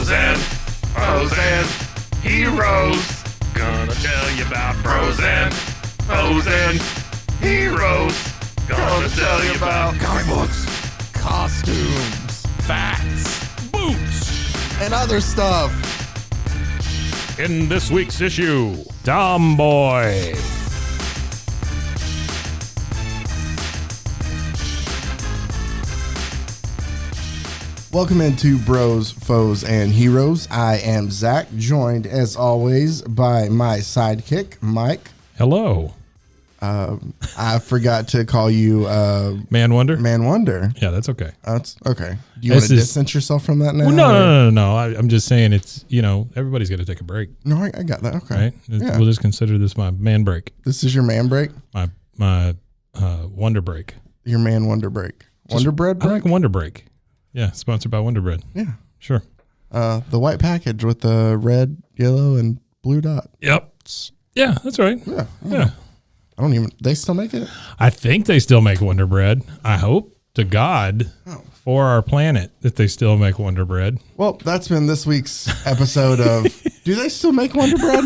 Bros and heroes. Gonna tell you about bros and heroes. Gonna tell you about comic books, costumes, facts, boots, and other stuff. In this week's issue, Tomboy. Welcome into Bros, Foes, and Heroes. I am Zach, joined as always by my sidekick, Mike. Hello. I forgot to call you Man Wonder? Man Wonder. Yeah, that's okay. That's okay. Do you want to distance yourself from that now? Well, no. I'm just saying it's, everybody's got to take a break. No, I got that. Okay. Right? Yeah. We'll just consider this my man break. This is your man break? My Wonder break. Your man Wonder break. Wonder Bread break? I like Wonder Break. Yeah, sponsored by Wonder Bread. Yeah. Sure. The white package with the red, yellow, and blue dot. Yep. Yeah, that's right. Yeah. They still make it? I think they still make Wonder Bread. I hope to God for our planet that they still make Wonder Bread. Well, that's been this week's episode of Do They Still Make Wonder Bread?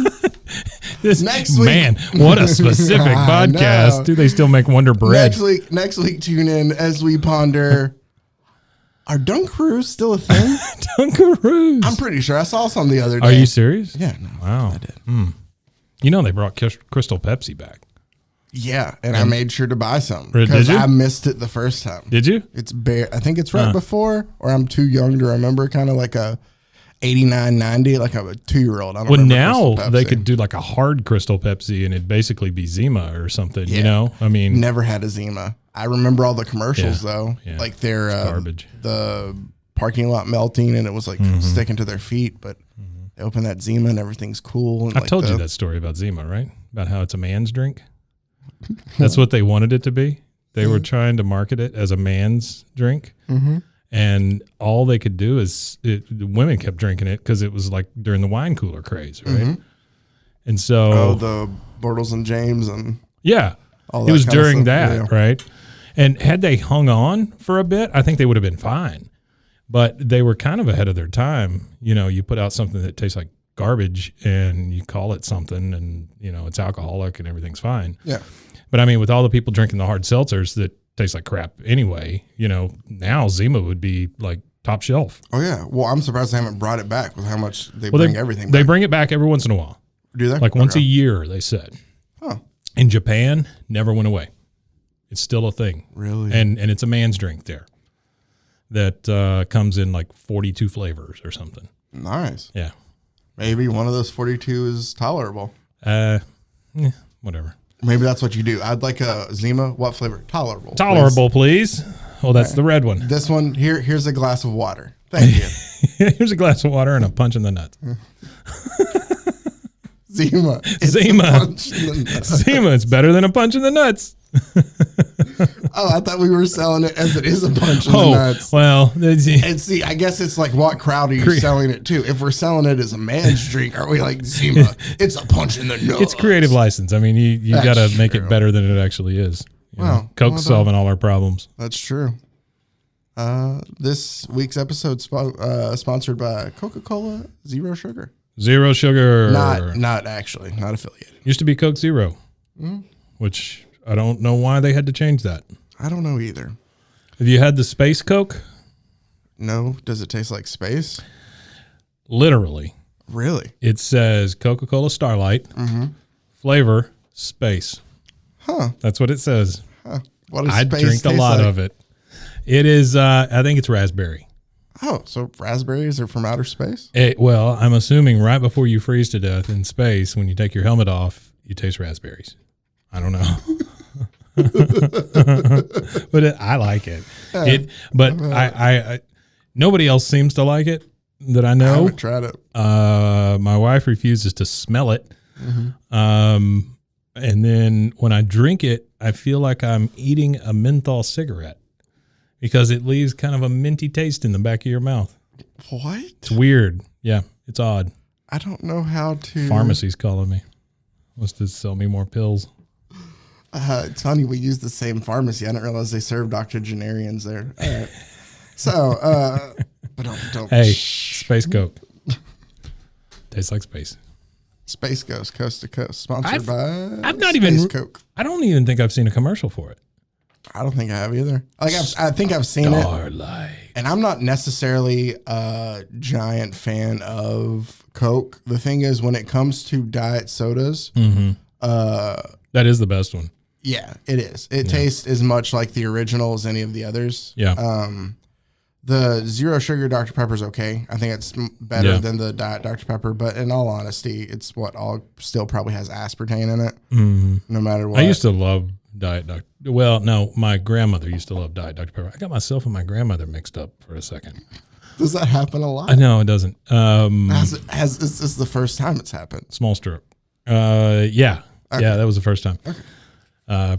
Next week. Man, what a specific podcast. Do they still make Wonder Bread? Next week, tune in as we ponder, are Dunkaroos still a thing? Dunkaroos. I'm pretty sure. I saw some the other day. Are you serious? Yeah. No, wow. I did. They brought Crystal Pepsi back. Yeah, and I made sure to buy some Did because you? I missed it the first time. Did you? I think it's right before, or I'm too young to remember, kind of like a 89, 90, like I'm a 2-year-old. I don't remember now Crystal they Pepsi. could do like a hard Crystal Pepsi and it'd basically be Zima or something, I mean. Never had a Zima. I remember all the commercials, though. Yeah. Like their garbage. The parking lot melting, and it was like sticking to their feet, but they open that Zima and everything's cool. And I told you that story about Zima, right? About how it's a man's drink. That's what they wanted it to be. They were trying to market it as a man's drink. And all they could do is the women kept drinking it because it was like during the wine cooler craze, right? And so the Bortles and James and all that it was during that, right? And had they hung on for a bit, I think they would have been fine. But they were kind of ahead of their time. You put out something that tastes like garbage and you call it something, and it's alcoholic and everything's fine. Yeah. But I mean, with all the people drinking the hard seltzers that taste like crap anyway, now Zima would be like top shelf. Oh yeah. Well, I'm surprised they haven't brought it back with how much they bring everything back. They bring it back every once in a while. Do they? Like once a year, they said. Huh. In Japan, never went away. It's still a thing. Really? And it's a man's drink there that comes in like 42 flavors or something. Nice. Yeah. Maybe one of those 42 is tolerable. Whatever. Maybe that's what you do. I'd like a Zima. What flavor? Tolerable. Tolerable, please. Well, that's the red one. This one, here's a glass of water. Thank you. Here's a glass of water and a punch in the nuts. Zima. Zima, it's better than a punch in the nuts. Oh, I thought we were selling it as it is a punch in the nuts. Well. And see, I guess it's like, what crowd are you selling it to? If we're selling it as a man's drink, are we like, Zima, it's a punch in the nuts? It's creative license. I mean, you got to make it better than it actually is. Coke's solving all our problems. That's true. This week's episode sponsored by Coca-Cola Zero Sugar. Zero sugar. Not actually, not affiliated. Used to be Coke Zero, which I don't know why they had to change that. I don't know either. Have you had the Space Coke? No. Does it taste like space? Literally. Really? It says Coca-Cola Starlight, flavor, space. Huh. That's what it says. Huh. What does I space drink a taste lot like? of it. It is, I think it's raspberry. Oh, so raspberries are from outer space? Well, I'm assuming right before you freeze to death in space, when you take your helmet off, you taste raspberries. I don't know. But I like it. I nobody else seems to like it that I know. I haven't tried it. My wife refuses to smell it. And then when I drink it, I feel like I'm eating a menthol cigarette because it leaves kind of a minty taste in the back of your mouth. What? It's weird. Yeah, it's odd. I don't know how to. Pharmacy's calling me. Wants to sell me more pills. It's funny, we use the same pharmacy. I didn't realize they served octogenarians there. All right. So, but don't. Hey, Space Coke. Tastes like space. Space Ghost, Coast to Coast, sponsored by I've not Space even Coke. I don't even think I've seen a commercial for it. I don't think I have either. Like I think I've seen Starlight. it, and I'm not necessarily a giant fan of Coke. The thing is, when it comes to diet sodas, that is the best one. Yeah, it is. It tastes as much like the original as any of the others. Yeah. The zero sugar Dr. Pepper is okay. I think it's better than the diet Dr. Pepper. But in all honesty, it's still probably has aspartame in it. No matter what. I used to love Diet Dr. Well, no, my grandmother used to love Diet Dr. Pepper. I got myself and my grandmother mixed up for a second. Does that happen a lot? No, it doesn't. Is this the first time it's happened? Small stroke. Yeah. Okay. Yeah, that was the first time. Okay.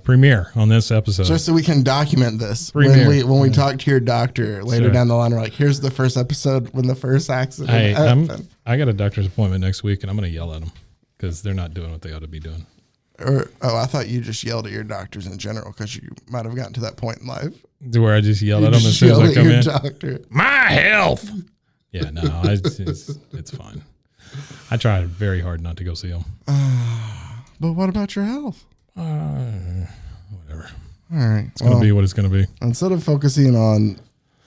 Premiere on this episode. Just so we can document this. Premiere. When we talk to your doctor later down the line, we're like, here's the first episode when the first accident happened. I got a doctor's appointment next week, and I'm going to yell at them because they're not doing what they ought to be doing. I thought you just yelled at your doctors in general because you might have gotten to that point in life. To where I just yell at them as soon as I come in. Doctor. My health. Yeah, no, it's fine. I try very hard not to go see them. But what about your health? Whatever. All right. It's going to be what it's going to be. Instead of focusing on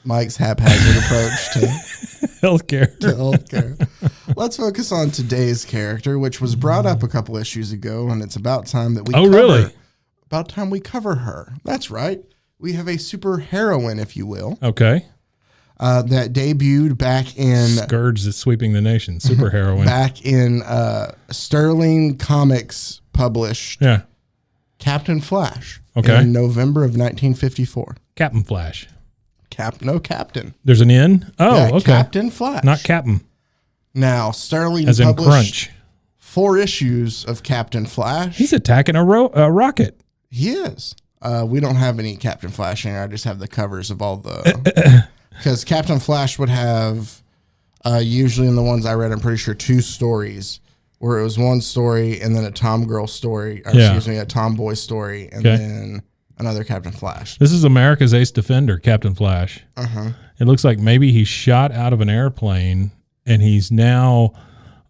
Mike's haphazard approach to healthcare, let's focus on today's character, which was brought up a couple issues ago, and it's about time that we really? About time we cover her. That's right. We have a super heroine, if you will. Okay. That debuted back in Scourge that's sweeping the nation. Super heroine. Back in Sterling Comics published. Yeah. Captain Flash. Okay. In November of 1954. Captain Flash. No, Captain. There's an N? Oh, yeah, okay. Captain Flash. Not Captain. Now, Sterling as in published Crunch. 4 issues of Captain Flash. He's attacking a rocket. He is. We don't have any Captain Flash in here. I just have the covers of all the... Because Captain Flash would have, usually in the ones I read, I'm pretty sure 2 stories, where it was one story and then a Tomgirl story, or excuse me, a Tomboy story, and then another Captain Flash. This is America's Ace Defender, Captain Flash. It looks like maybe he shot out of an airplane, and he's now,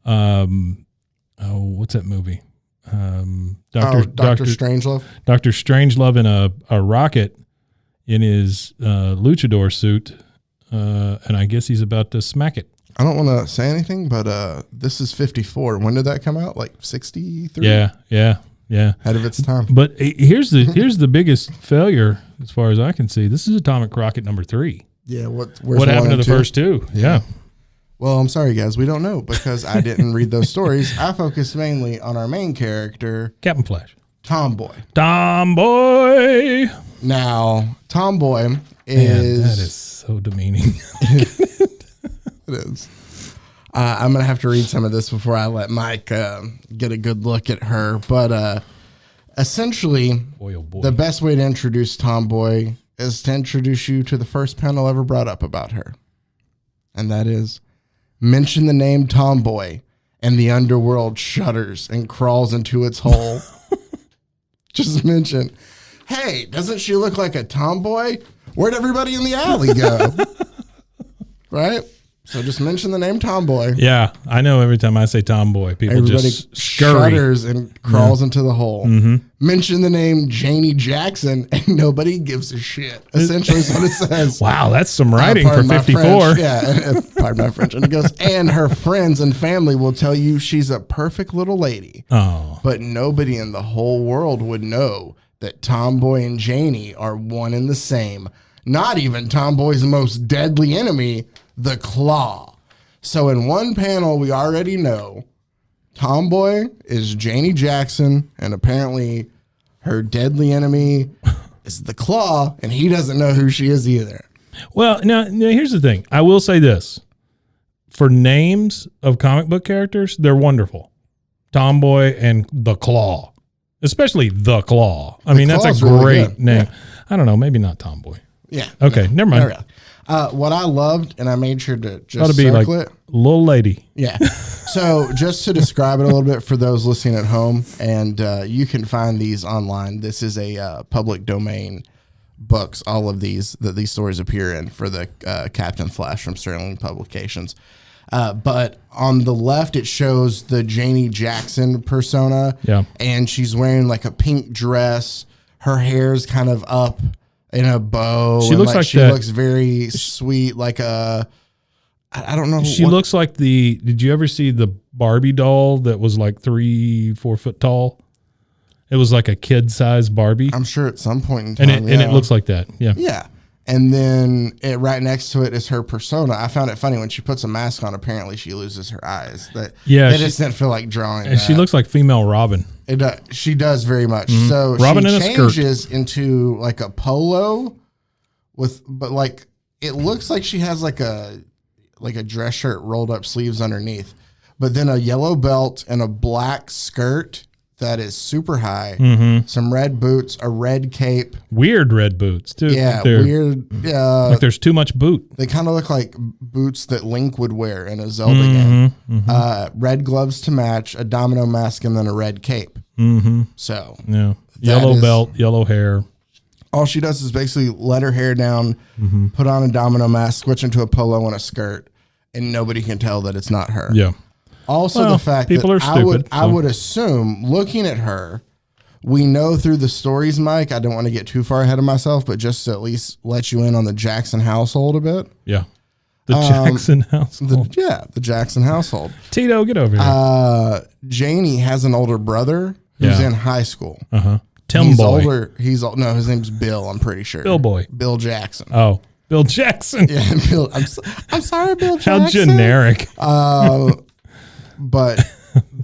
what's that movie? Dr. Strangelove? Dr. Strangelove in a rocket in his luchador suit, and I guess he's about to smack it. I don't want to say anything, but this is 54. When did that come out? Like 63? Yeah. Ahead of its time. But here's the biggest failure as far as I can see. This is Atomic Rocket number 3. Yeah. What happened to the first 2? Yeah. Well, I'm sorry, guys. We don't know because I didn't read those stories. I focused mainly on our main character, Captain Flash. Tomboy. Now, Tomboy is... Man, that is so demeaning. It is. I'm going to have to read some of this before I let Mike get a good look at her. But essentially, the best way to introduce Tomboy is to introduce you to the first panel ever brought up about her. And that is, mention the name Tomboy, and the underworld shudders and crawls into its hole. Just mention, hey, doesn't she look like a tomboy? Where'd everybody in the alley go? Right? So just mention the name Tomboy. Yeah, I know every time I say Tomboy, everybody just shudders and crawls into the hole. Mention the name Janie Jackson, and nobody gives a shit. Essentially is what it says. Wow, that's some writing for 54. Yeah, pardon my French. And it goes, and her friends and family will tell you she's a perfect little lady. Oh. But nobody in the whole world would know that Tomboy and Janie are one and the same. Not even Tomboy's most deadly enemy, the Claw. So in one panel, we already know Tomboy is Janie Jackson, and apparently her deadly enemy is the Claw, and he doesn't know who she is either. Well, now here's the thing. I will say this. For names of comic book characters, they're wonderful. Tomboy and the Claw. Especially the Claw. I mean, that's a great name. Yeah. I don't know. Maybe not Tomboy. Yeah. Okay, never mind. What I loved, and I made sure to just ought to be like it. Little lady. Yeah. So just to describe it a little bit for those listening at home, and you can find these online. This is a public domain books, all of these, that these stories appear in for the Captain Flash from Sterling Publications. But on the left, it shows the Janie Jackson persona. Yeah. And she's wearing like a pink dress. Her hair's kind of up in a bow. She looks like she looks very sweet, like a, I don't know. She looks like did you ever see the Barbie doll that was like 3-4 foot tall? It was like a kid-sized Barbie. I'm sure at some point in time. And it looks like that. Yeah. Yeah. And then right next to it is her persona. I found it funny when she puts a mask on, apparently she loses her eyes. They just didn't feel like drawing. And she looks like female Robin. She does very much. Mm-hmm. So Robin she in changes into like a polo but like it looks like she has like a dress shirt rolled up sleeves underneath, but then a yellow belt and a black skirt that is super high, some red boots, a red cape. Weird red boots, too. Yeah, weird. Like there's too much boot. They kind of look like boots that Link would wear in a Zelda game. Red gloves to match, a domino mask, and then a red cape. So, yeah, yellow belt, yellow hair. All she does is basically let her hair down, put on a domino mask, switch into a polo and a skirt, and nobody can tell that it's not her. Yeah. Also, the fact people that are stupid, I would assume, looking at her, we know through the stories, Mike, I don't want to get too far ahead of myself, but just to at least let you in on the Jackson household a bit. Yeah. The Jackson household. The Jackson household. Tito, get over here. Janie has an older brother who's in high school. Tomboy. He's older. No, his name's Bill, I'm pretty sure. Bill Jackson. Oh, Bill Jackson. Yeah, Bill. I'm sorry, Bill Jackson. How generic. But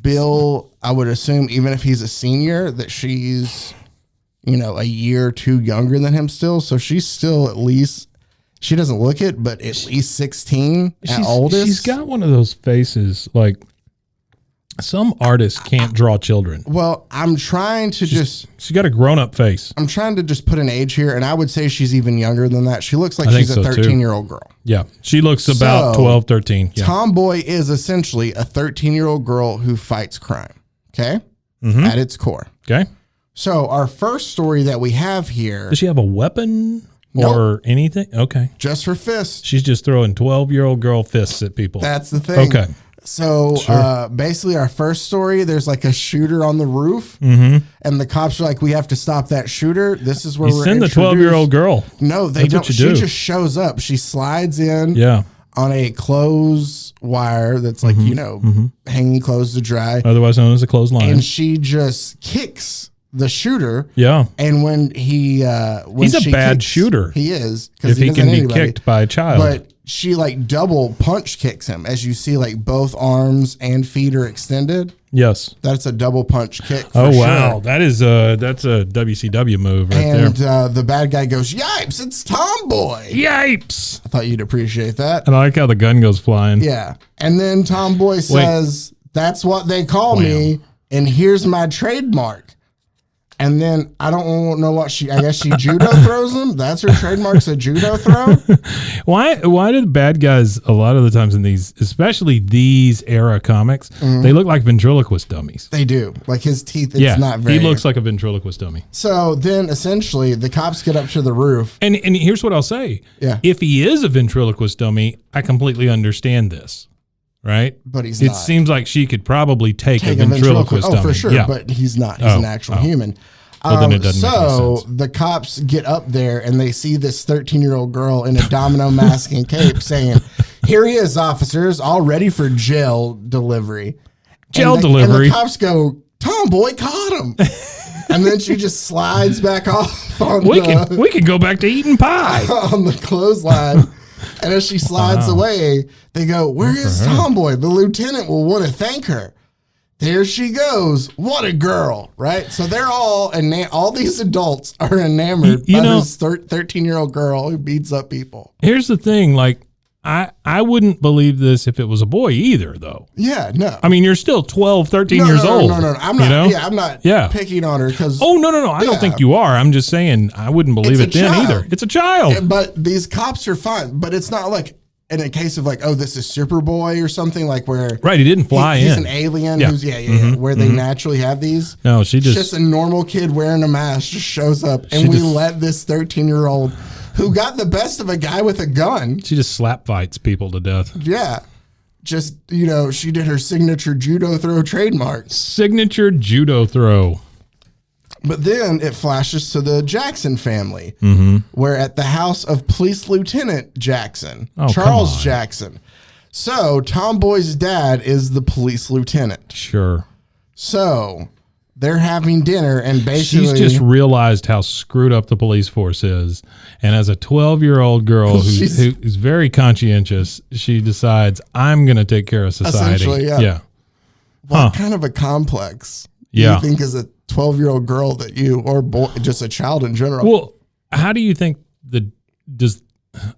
Bill, I would assume, even if he's a senior, that she's, a year or two younger than him still. So she's still at least, she doesn't look it, but at least 16 at oldest. She's got one of those faces like some artists can't draw children. Well, I'm trying to she's got a grown-up face. I'm trying to just put an age here, and I would say she's even younger than that. She looks like she's a 13-year-old girl. Yeah, she looks about 12, 13. Yeah. Tomboy is essentially a 13-year-old girl who fights crime, okay? At its core. Okay. So our first story that we have here... Does she have a weapon or anything? Okay. Just her fists. She's just throwing 12-year-old girl fists at people. That's the thing. Okay. So basically our first story, there's like a shooter on the roof and the cops are like, we have to stop that shooter. This is where we're send the 12-year-old girl. No, they don't. She just shows up. She slides in on a clothes wire that's like, hanging clothes to dry. Otherwise known as a clothesline. And she just kicks the shooter. Yeah. And when he's a bad shooter. He is. If he can be kicked by a child. But she like double punch kicks him, as you see, like both arms and feet are extended. Yes. That's a double punch kick. Wow. That's a WCW move right there. And the bad guy goes, "Yipes, it's Tomboy." Yipes. I thought you'd appreciate that. And I like how the gun goes flying. Yeah. And then Tomboy says, "That's what they call me, and here's my trademark." And then I don't know what I guess she judo throws him. That's her trademark's a judo throw. Why do the bad guys a lot of the times in these, especially these era comics, they look like ventriloquist dummies? They do. Like his teeth, it's not very... he looks like a ventriloquist dummy. So then essentially the cops get up to the roof. And here's what I'll say. Yeah. If he is a ventriloquist dummy, I completely understand this. Right? But he's not. It seems like she could probably take a ventriloquist dummy. Oh, for sure. Yeah. But he's not. He's an actual human. Well, then it doesn't make any sense. The cops get up there and they see this 13-year-old girl in a domino mask and cape saying, "Here he is, officers, all ready for jail delivery." And the cops go, "Tomboy caught him." And then she just slides back off on we can go back to eating pie on the clothesline. And as she slides away, they go, "Where is Tomboy? The lieutenant will want to thank her." There she goes. What a girl, right? So they're all these adults are enamored by this 13-year-old girl who beats up people. Here's the thing, like, I wouldn't believe this if it was a boy either, though. Yeah, no. I mean, you're still 12, 13 years old. No. I'm not. Yeah, I'm not picking on her because. Oh no. I don't think you are. I'm just saying I wouldn't believe it then either. It's a child. But these cops are fine. But it's not like in a case of like, oh, this is Superboy or something like where. Right, he didn't fly in. He's an alien who's where they naturally have these. No, she just a normal kid wearing a mask just shows up, and we let this 13-year-old. Who got the best of a guy with a gun. She just slap fights people to death. Yeah. just, she did her signature judo throw trademark. Signature judo throw. But then it flashes to the Jackson family, where at the house of Police Lieutenant Jackson, Charles Jackson. So Tomboy's dad is the police lieutenant. Sure. So they're having dinner and basically... She's just realized how screwed up the police force is. And as a 12-year-old girl who's very conscientious, she decides, I'm going to take care of society. Essentially, yeah. What kind of a complex do you think as a 12-year-old girl that you, or boy, just a child in general? Well, how do you think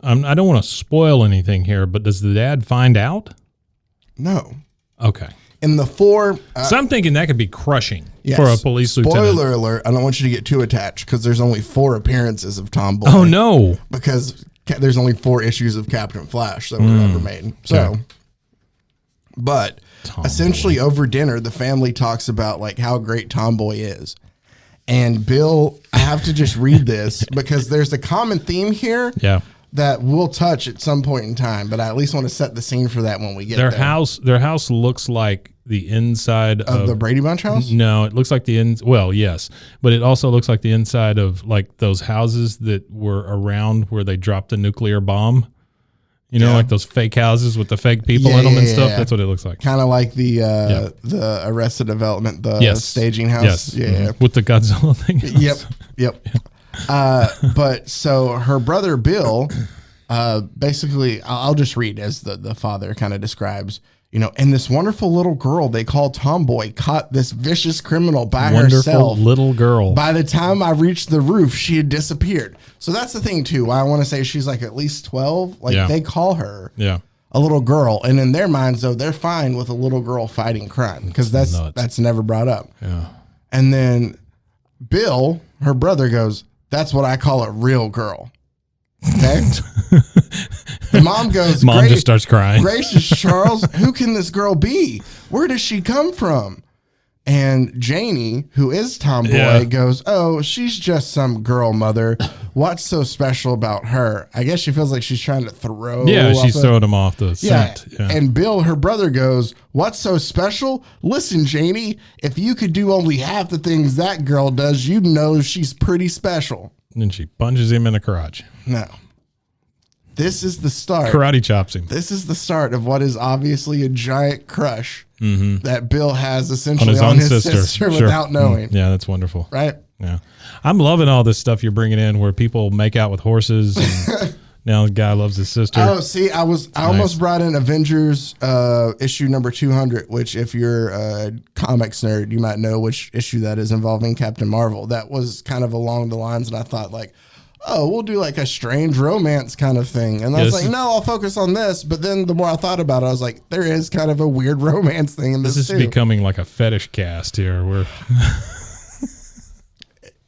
I don't want to spoil anything here, but does the dad find out? No. Okay. In the 4... so I'm thinking that could be crushing for a police lieutenant. Spoiler alert, I don't want you to get too attached because there's only 4 appearances of Tomboy. Oh, no. Because there's only 4 issues of Captain Flash that were ever made. So, but Tomboy. Essentially over dinner, the family talks about like how great Tomboy is. And Bill, I have to just read this because there's a common theme here. Yeah. That we'll touch at some point in time, but I at least want to set the scene for that when we get there. Their house looks like the inside of the Brady Bunch house. No, it looks like well, yes, but it also looks like the inside of like those houses that were around where they dropped the nuclear bomb. Like those fake houses with the fake people in them and stuff. Yeah. That's what it looks like. Kind of like the Arrested Development, the staging house. Yes. Yeah, with the Godzilla thing. Yep. But so her brother Bill, basically, I'll just read as the father kind of describes, and this wonderful little girl they call Tomboy caught this vicious criminal by herself. Little girl. By the time I reached the roof, she had disappeared. So that's the thing too. I want to say she's like at least 12. Like they call her a little girl, and in their minds though, they're fine with a little girl fighting crime because that's never brought up. Yeah. And then Bill, her brother, goes, "That's what I call a real girl." Okay. The mom goes, Mom just starts crying. "Gracious Charles, who can this girl be? Where does she come from?" And Janie, who is Tomboy, goes, "Oh, she's just some girl, mother. What's so special about her?" I guess she feels like she's trying to throw. Yeah, she's throwing him off the scent. Yeah. And Bill, her brother, goes, "What's so special? Listen, Janie, if you could do only half the things that girl does, you'd know she's pretty special." And she punches him in the crotch. No. This is the start. Karate chops him. This is the start of what is obviously a giant crush that Bill has essentially on his sister without knowing. Yeah, that's wonderful. Right? Yeah. I'm loving all this stuff you're bringing in where people make out with horses and now the guy loves his sister. Oh, see, I almost brought in Avengers issue number 200, which if you're a comics nerd, you might know which issue that is involving Captain Marvel. That was kind of along the lines, and I thought like, oh, we'll do like a strange romance kind of thing. And I was like, no, I'll focus on this. But then the more I thought about it, I was like, there is kind of a weird romance thing in this is becoming like a fetish cast here. We're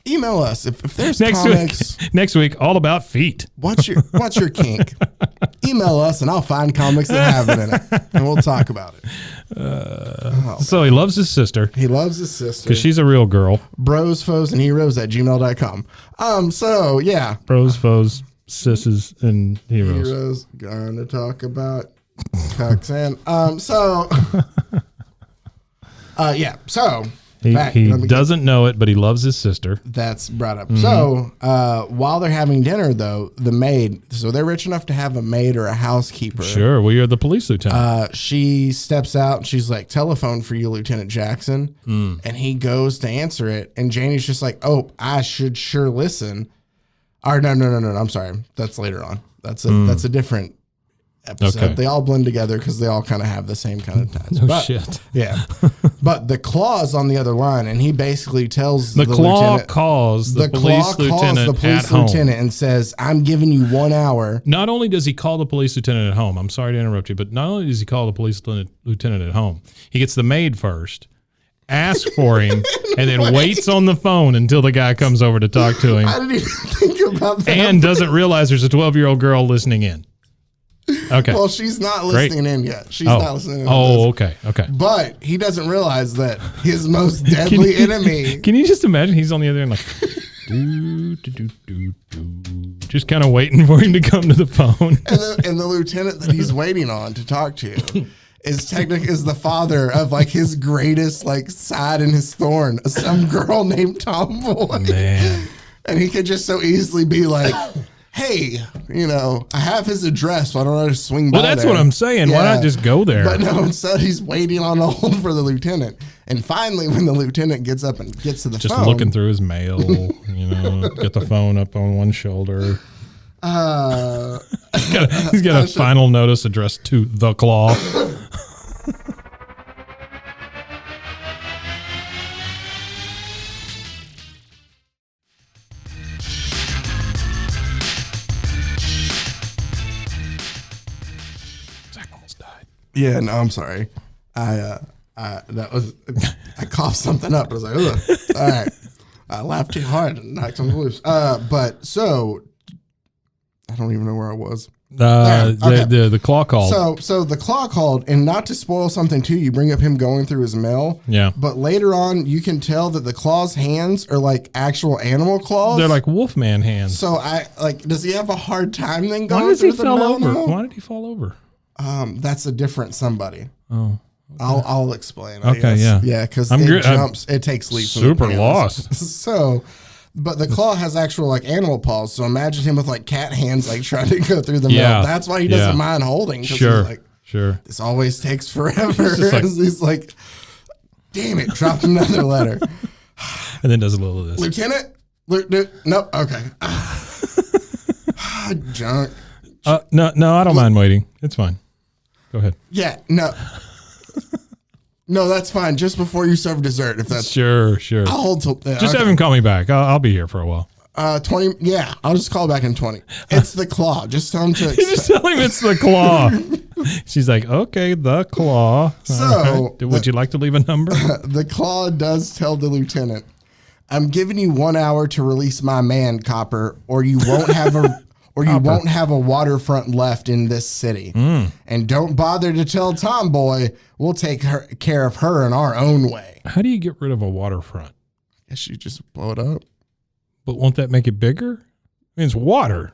email us if there's comics. Next week, all about feet. What's your kink? Email us and I'll find comics that have it in it, and we'll talk about it. So he loves his sister. He loves his sister because she's a real girl. Bros, foes, and heroes at gmail.com. So yeah, bros, foes, sisses, and heroes. Heroes gonna talk about cucks and so yeah. So. He doesn't know it, but he loves his sister. That's brought up. So while they're having dinner, though, the maid, so they're rich enough to have a maid or a housekeeper. Sure, we are the police lieutenant. She steps out and she's like, "Telephone for you, Lieutenant Jackson." And he goes to answer it. And Janie's just like, "Oh, I should sure listen." Or no, I'm sorry. That's later on. That's a different episode. Okay. They all blend together because they all kind of have the same kind of ties. Shit. Yeah. But the Claw's on the other line, and he basically tells the Claw calls the police lieutenant and says, "I'm giving you 1 hour." Not only does he call the police lieutenant at home, I'm sorry to interrupt you, but not only does he call the police lieutenant at home, he gets the maid first, asks for him, and then waits on the phone until the guy comes over to talk to him. I didn't even think about that. And doesn't realize there's a 12-year-old girl listening in. Okay. Well, she's not listening in yet. She's not listening in. Okay. But he doesn't realize that his most deadly enemy. Can you just imagine he's on the other end like, just kind of waiting for him to come to the phone. And the lieutenant that he's waiting on to talk to is the father of like his greatest like side in his thorn, some girl named Tomboy. Man. And he could just so easily be like, hey, I have his address. Why don't I just swing by? Well, that's there? what I'm saying. Why not just go there? But no, instead he's waiting on hold for the lieutenant. And finally, when the lieutenant gets up and gets to the phone. Just looking through his mail, get the phone up on one shoulder. He's got a final notice addressed to the Claw. Zach almost died. Yeah, no, I'm sorry. I coughed something up. I was like, ugh. All right. I laughed too hard and knocked something loose. But so I don't even know where I was. The Claw called. So the Claw called, and not to spoil something too, you bring up him going through his mail. Yeah. But later on, you can tell that the Claw's hands are like actual animal claws. They're like Wolfman hands. So does he have a hard time then going through the mail? Why did he fall over? That's a different somebody. Oh. Okay. I'll explain. Okay, yeah. Yeah, because it jumps. It takes leaps. Super lost. So, but the Claw has actual like animal paws. So imagine him with like cat hands, like trying to go through the mail. That's why he doesn't mind holding. Sure. He's like, this always takes forever. He's like, damn it, dropped another letter. And then does a little of this. Lieutenant? Nope. Okay. Junk. No, I don't mind waiting. It's fine. Go ahead. Yeah, no. No, that's fine. Just before you serve dessert, if that's sure. I'll hold till just have him call me back. I'll be here for a while. 20. Yeah, I'll just call back in 20. It's the Claw. Just tell him to. Just tell him it's the Claw. She's like, okay, the Claw. So, would you like to leave a number? The Claw does tell the lieutenant, "I'm giving you 1 hour to release my man, Copper, or you won't have a." Or you won't have a waterfront left in this city. And don't bother to tell Tomboy. We'll take care of her in our own way. How do you get rid of a waterfront? Guess you just blow it up. But won't that make it bigger? I mean, it's water,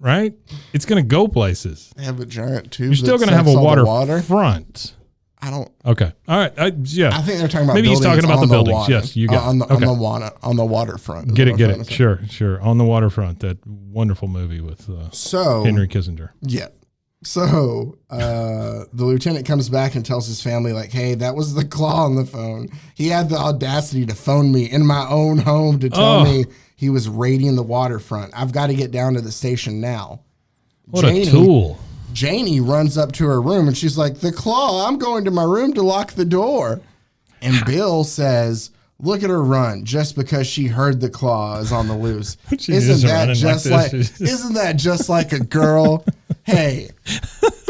right? It's going to go places. They have a giant tube. You're still going to have a waterfront. I don't. Okay. All right. Yeah. I think they're talking about. Maybe he's talking about the buildings. Water. Yes, you got on the waterfront. Get it. Sure. On the waterfront. That wonderful movie with Henry Kissinger. Yeah. So the lieutenant comes back and tells his family, like, "Hey, that was the Claw on the phone. He had the audacity to phone me in my own home to tell me he was raiding the waterfront. I've got to get down to the station now." What a tool. Janie runs up to her room and she's like, "The Claw, I'm going to my room to lock the door." And Bill says, "Look at her run just because she heard the Claw is on the loose. Isn't that just like a girl? Hey,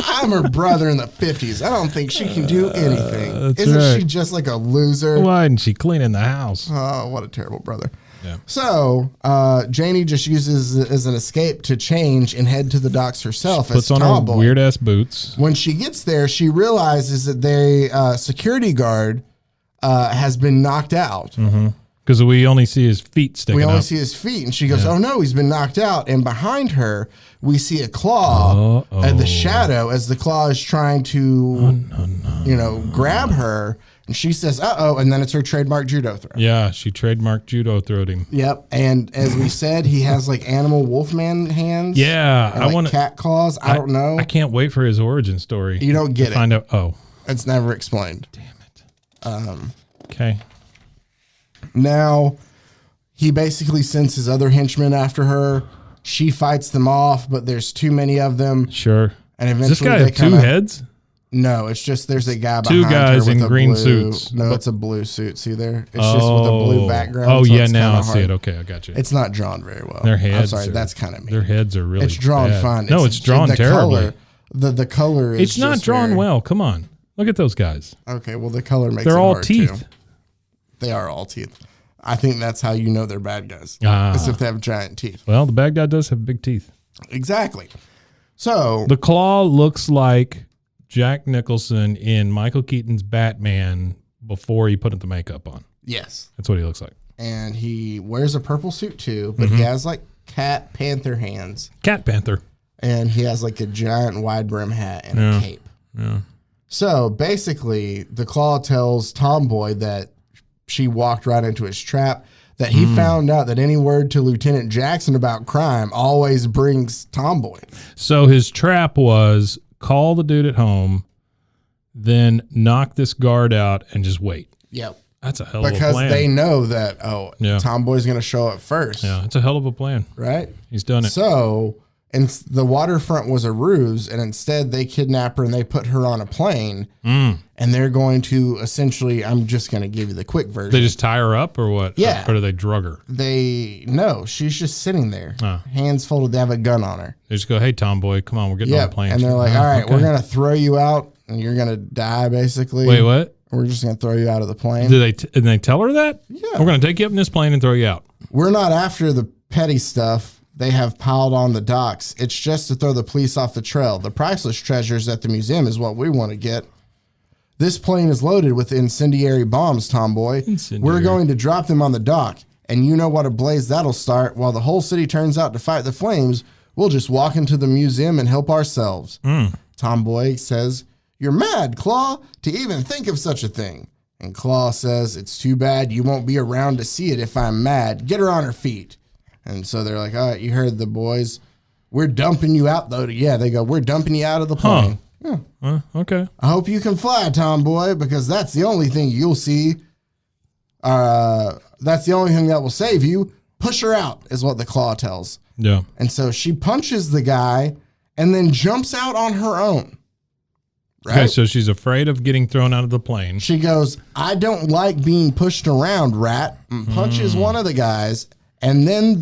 I'm her brother in the 50s. I don't think she can do anything. Isn't she just like a loser? Why isn't she cleaning the house?" Oh, what a terrible brother. Yeah. So Janie just uses it as an escape to change and head to the docks herself. Puts on her weird ass boots. When she gets there, she realizes that the security guard has been knocked out. Because we only see his feet sticking We only up. see his feet, and she goes, "Oh no, he's been knocked out." And behind her, we see a Claw at the shadow as the Claw is trying to, grab her. And she says, "Uh-oh," and then it's her trademark judo throw. Yeah, she trademarked judo throwed him. Yep, and as we said, he has like animal wolfman hands. Yeah, I want cat claws. I don't know. I can't wait for his origin story. You don't get it. Find out. Oh, it's never explained. Damn it. Okay. Now, he basically sends his other henchmen after her. She fights them off, but there's too many of them. Sure. And eventually, does this guy have two heads? No, it's just there's a guy behind two guys her with in a green blue, suits. No, it's a blue suit. See there? It's just with a blue background. Oh, so yeah, it's now I see hard. it. Okay, I got you. It's not drawn very well. Their heads. I'm sorry, that's kind of mean. Their heads are really. It's drawn bad. fine. No, it's drawn terribly. The color is. It's not just drawn well. Come on, look at those guys. Okay, well the color makes. They're it all hard teeth. Too. They are all teeth. I think that's how you know they're bad guys. Is if they have giant teeth. Well, the bad guy does have big teeth. Exactly. So the Claw looks like Jack Nicholson in Michael Keaton's Batman before he put the makeup on. Yes. That's what he looks like. And he wears a purple suit too, but he has like cat panther hands. Cat Panther. And he has like a giant wide brim hat and a cape. Yeah. So basically, the Claw tells Tomboy that she walked right into his trap, that he found out that any word to Lieutenant Jackson about crime always brings Tomboy. So his trap was call the dude at home, then knock this guard out and just wait. Yep. That's a hell of a plan. Because they know that, Tomboy's going to show up first. Yeah, it's a hell of a plan. Right? He's done it. So, and the waterfront was a ruse, and instead they kidnap her and they put her on a plane, and they're going to essentially, I'm just going to give you the quick version. They just tie her up or what? Yeah. Or do they drug her? No, she's just sitting there, hands folded, they have a gun on her. They just go, hey, Tomboy, come on, we're getting on the plane. And they're like, all right, we're going to throw you out, and you're going to die, basically. Wait, what? We're just going to throw you out of the plane. And they tell her that? Yeah. We're going to take you up in this plane and throw you out. We're not after the petty stuff they have piled on the docks. It's just to throw the police off the trail. The priceless treasures at the museum is what we want to get. This plane is loaded with incendiary bombs, Tomboy. We're going to drop them on the dock. And you know what a blaze that'll start. While the whole city turns out to fight the flames, we'll just walk into the museum and help ourselves. Tomboy says, you're mad, Claw, to even think of such a thing. And Claw says, it's too bad you won't be around to see it if I'm mad. Get her on her feet. And so they're like, all right, you heard the boys. We're dumping you out, though. Yeah, they go, we're dumping you out of the plane. Yeah. Okay. I hope you can fly, Tomboy, because that's the only thing you'll see. That's the only thing that will save you. Push her out, is what the Claw tells. Yeah. And so she punches the guy and then jumps out on her own. Right? Okay, so she's afraid of getting thrown out of the plane. She goes, I don't like being pushed around, rat, and punches one of the guys. And then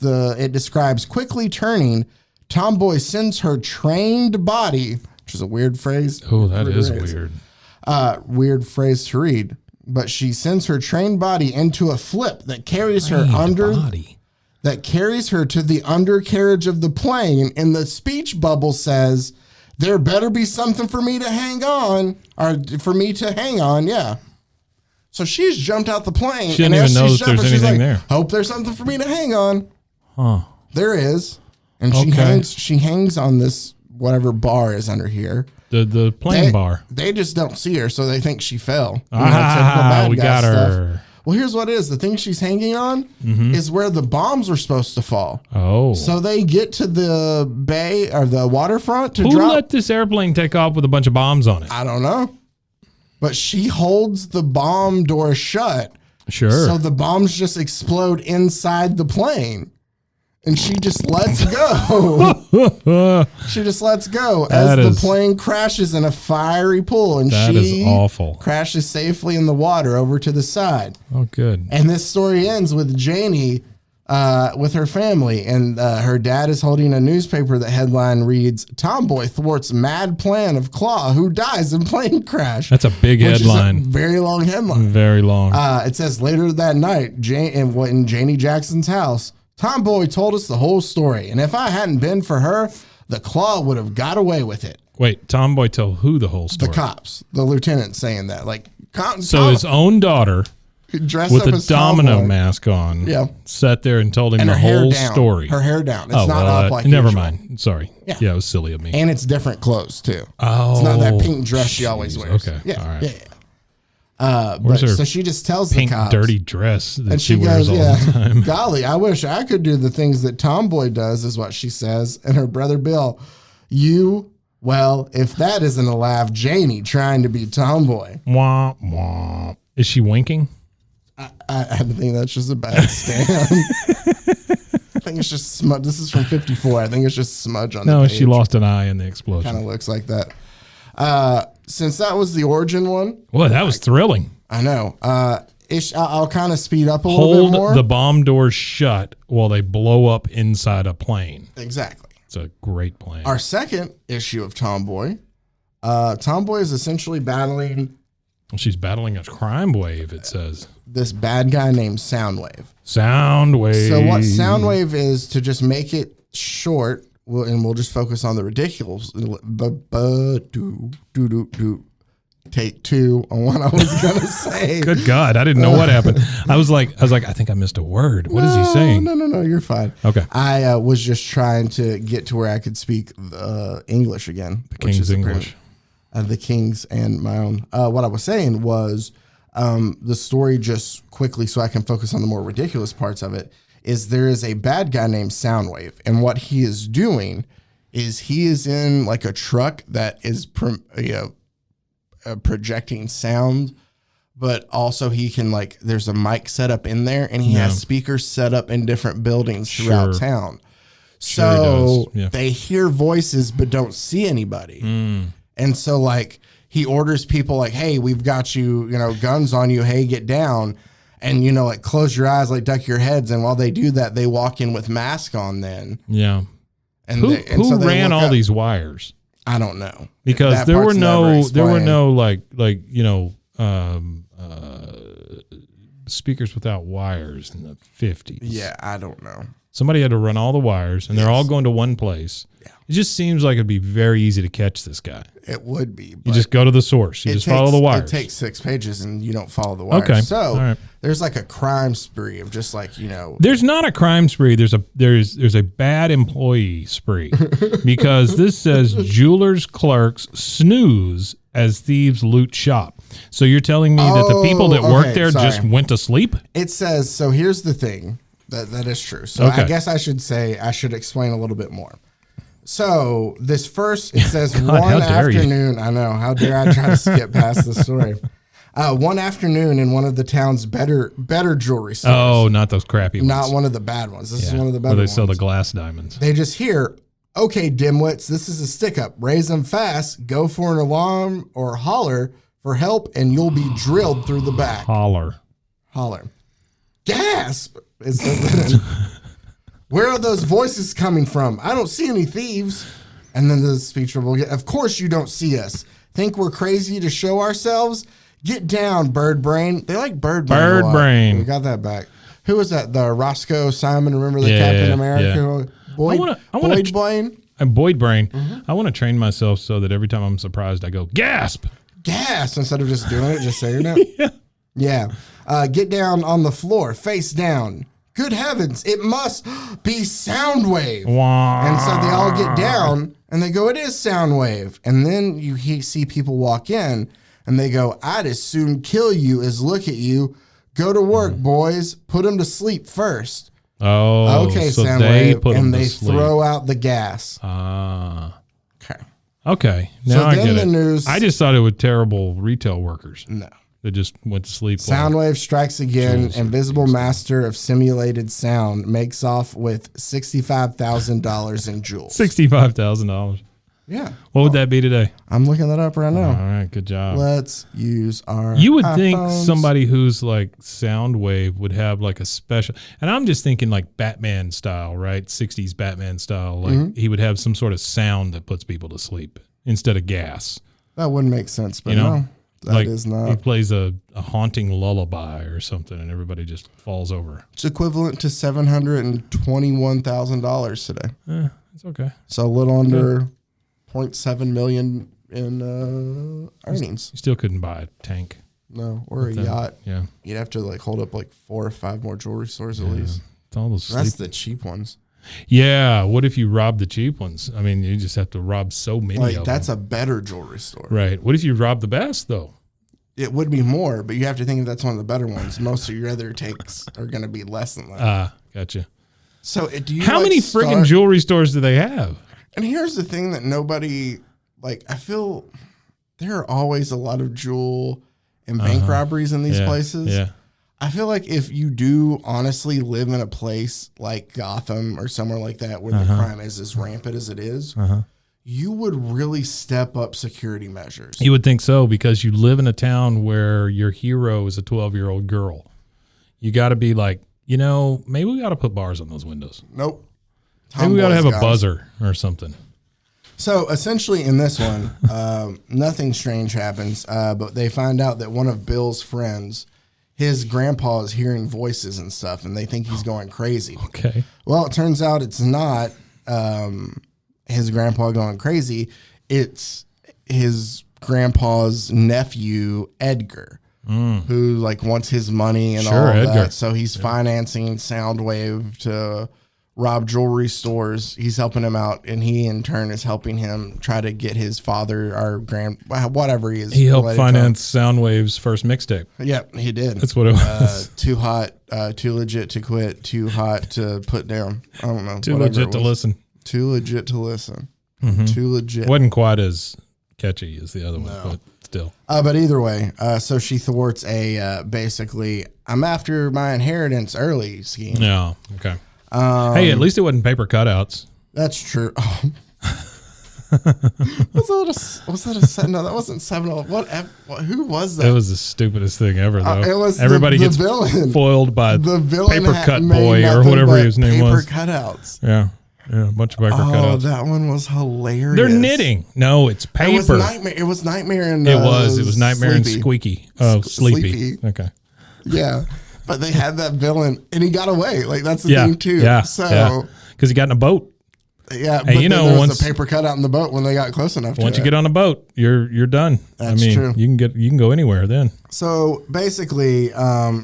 it describes quickly turning. Tomboy sends her trained body, which is a weird phrase. Oh, that is weird. Weird phrase to read. But she sends her trained body into a flip that carries her that carries her to the undercarriage of the plane. And the speech bubble says, there better be something for me to hang on, or for me to hang on. Yeah. So she's jumped out the plane. She didn't even know if there's anything there. Hope there's something for me to hang on. Huh. There is. And she hangs on this, whatever bar is under here. The plane bar. They just don't see her, so they think she fell. We got her. Well, here's what it is. The thing she's hanging on is where the bombs are supposed to fall. Oh. So they get to the bay or the waterfront to drop. Who let this airplane take off with a bunch of bombs on it? I don't know. But she holds the bomb door shut. Sure. So the bombs just explode inside the plane. And she just lets go. She just lets go as the plane crashes in a fiery pool. And that is awful. Crashes safely in the water over to the side. Oh, good. And this story ends with Janie with her family. And her dad is holding a newspaper. The headline reads, Tomboy thwarts mad plan of Claw who dies in plane crash. That's a big headline. Is a very long headline. Very long. It says later that night, in Janie Jackson's house, Tomboy told us the whole story, and if I hadn't been for her, the Claw would have got away with it. Wait, Tomboy told who the whole story? The cops, the lieutenant saying that. So his own daughter, dressed with up a as domino Tomboy, mask on, sat there and told him and the whole story. Her hair down. It's not up like never usual. mind. Sorry. Yeah, it was silly of me. And it's different clothes, too. Oh. It's not that pink dress she always wears. Okay. Yeah. All right. Yeah. So she just tells pink the cops, dirty dress that and she wears all the time. Golly, I wish I could do the things that Tomboy does, is what she says. And her brother Bill, well, if that isn't a laugh, Janie trying to be Tomboy. Womp womp. Is she winking? I think that's just a bad stand. I think it's just smudge. This is from 54. I think it's just smudge on the page. No, she lost an eye in the explosion. Kind of looks like that. Since that was the origin one. Well, that was thrilling. I know. I'll kind of speed up a little bit more. Hold the bomb doors shut while they blow up inside a plane. Exactly. It's a great plan. Our second issue of Tomboy. Tomboy is essentially battling. She's battling a crime wave, it says. This bad guy named Soundwave. Soundwave. So what Soundwave is, to just make it short, we'll just focus on the ridiculous. Take two on what I was gonna say. Good God, I didn't know what happened. I was like, I think I missed a word. What is he saying? No, you're fine. Okay. I was just trying to get to where I could speak English again. The King's English. the Kings and my own. What I was saying was the story just quickly so I can focus on the more ridiculous parts of it is there is a bad guy named Soundwave. And what he is doing is he is in like a truck that is projecting sound, but also he can like, there's a mic set up in there and he has speakers set up in different buildings throughout town. So they hear voices, but don't see anybody. And so like he orders people like, hey, we've got you, guns on you. Hey, get down. And, like close your eyes, like duck your heads. And while they do that, they walk in with mask on then. Yeah. And who ran all these wires? I don't know. Because there were no speakers without wires in the 50s. Yeah, I don't know. Somebody had to run all the wires, and they're all going to one place. Yeah. It just seems like it'd be very easy to catch this guy. It would be. You just go to the source. You just follow the wires. It takes 6 pages, and you don't follow the wires. Okay. So there's like a crime spree of just like, There's not a crime spree. There's a bad employee spree because this says jewelers clerks snooze as thieves loot shop. So you're telling me that the people that work there just went to sleep? It says, so here's the thing. That is true. So I guess I should explain a little bit more. So this first, it says one afternoon. I know, how dare I try to skip past the story. One afternoon in one of the town's better jewelry stores. Oh, not those crappy ones. Not one of the bad ones. This is one of the better ones. Where they sell the glass diamonds. They just hear, okay, dimwits, this is a stick up. Raise them fast. Go for an alarm or holler for help, and you'll be drilled through the back. Holler. Gasp! It says where are those voices coming from? I don't see any thieves. And then the speech will get, of course you don't see us. Think we're crazy to show ourselves? Get down, bird brain. They like bird brain. Bird brain. We got that back. Who was that? The Roscoe Simon, remember the Captain America? Boyd Brain? I'm Boyd Brain. I want to train myself so that every time I'm surprised, I go, gasp! Gasp! Instead of just doing it, just saying it. Yeah. Get down on the floor, face down. Good heavens, it must be Soundwave. Wow. And so they all get down and they go, it is Soundwave. And then you see people walk in and they go, I'd as soon kill you as look at you. Go to work, boys. Put them to sleep first. Oh, okay, so Soundwave. And they throw out the gas. Okay. Now so I then get the it. news. I just thought it was terrible retail workers. No. They just went to sleep. Soundwave strikes again. Invisible master of simulated sound makes off with $65,000 in jewels. $65,000. Yeah. What would that be today? I'm looking that up right now. All right. Good job. Let's use our You would iPhones. think somebody who's like Soundwave would have like a special, and I'm just thinking like Batman style, right? 60s Batman style. Like he would have some sort of sound that puts people to sleep instead of gas. That wouldn't make sense, but no. That is not. He plays a haunting lullaby or something, and everybody just falls over. It's equivalent to $721,000 today. It's okay. So a little under 0.7 million in earnings. You still couldn't buy a tank. No, or a yacht. Yeah. You'd have to like hold up like 4 or 5 more jewelry stores at least. It's all those That's the cheap ones. Yeah. What if you rob the cheap ones? I mean, you just have to rob so many of them. That's a better jewelry store. Right. What if you rob the best, though? It would be more, but you have to think if that's one of the better ones. Most of your other takes are going to be less than that. Gotcha. So do you How many friggin' jewelry stores do they have? And here's the thing that nobody, I feel there are always a lot of jewel and bank robberies in these places. Yeah. I feel like if you do honestly live in a place like Gotham or somewhere like that where the crime is as rampant as it is, you would really step up security measures. You would think so because you live in a town where your hero is a 12-year-old girl. You got to be like, maybe we got to put bars on those windows. Nope. Maybe we got to have a buzzer or something. So essentially in this one, nothing strange happens, but they find out that one of Bill's friends, his grandpa is hearing voices and stuff, and they think he's going crazy. Okay. Well, it turns out it's not his grandpa going crazy. It's his grandpa's nephew, Edgar, who wants his money and all Edgar. that. So he's financing Soundwave to rob jewelry stores. He's helping him out, and he in turn is helping him try to get his father or whatever he is. He helped finance Soundwave's first mixtape. Yep, he did. That's what it was. Too hot, too legit to quit, too hot to put down. I don't know. Too legit to listen. Too legit to listen. Mm-hmm. Too legit. Wasn't quite as catchy as the other one, but still. But either way, so she thwarts a basically, I'm after my inheritance early scheme. Yeah, okay. Hey, at least it wasn't paper cutouts. That's true. Oh. was that no, that wasn't 7-Eleven. What? Who was that? It was the stupidest thing ever, though. It was everybody the gets villain. foiled by the villain paper cut boy or whatever his name was. Paper cutouts. Yeah, a bunch of paper cutouts. Oh, that one was hilarious. They're knitting. No, it's paper. It was Nightmare and it was Nightmare Sleepy. and Squeaky. Oh, Sleepy. Okay. Yeah. But they had that villain, and he got away. Like, that's the thing, too. Yeah, so, because he got in a boat. Yeah, and but there was a paper cutout in the boat when they got close enough. Once you get on a boat, you're done. That's true. You can go anywhere then. So basically,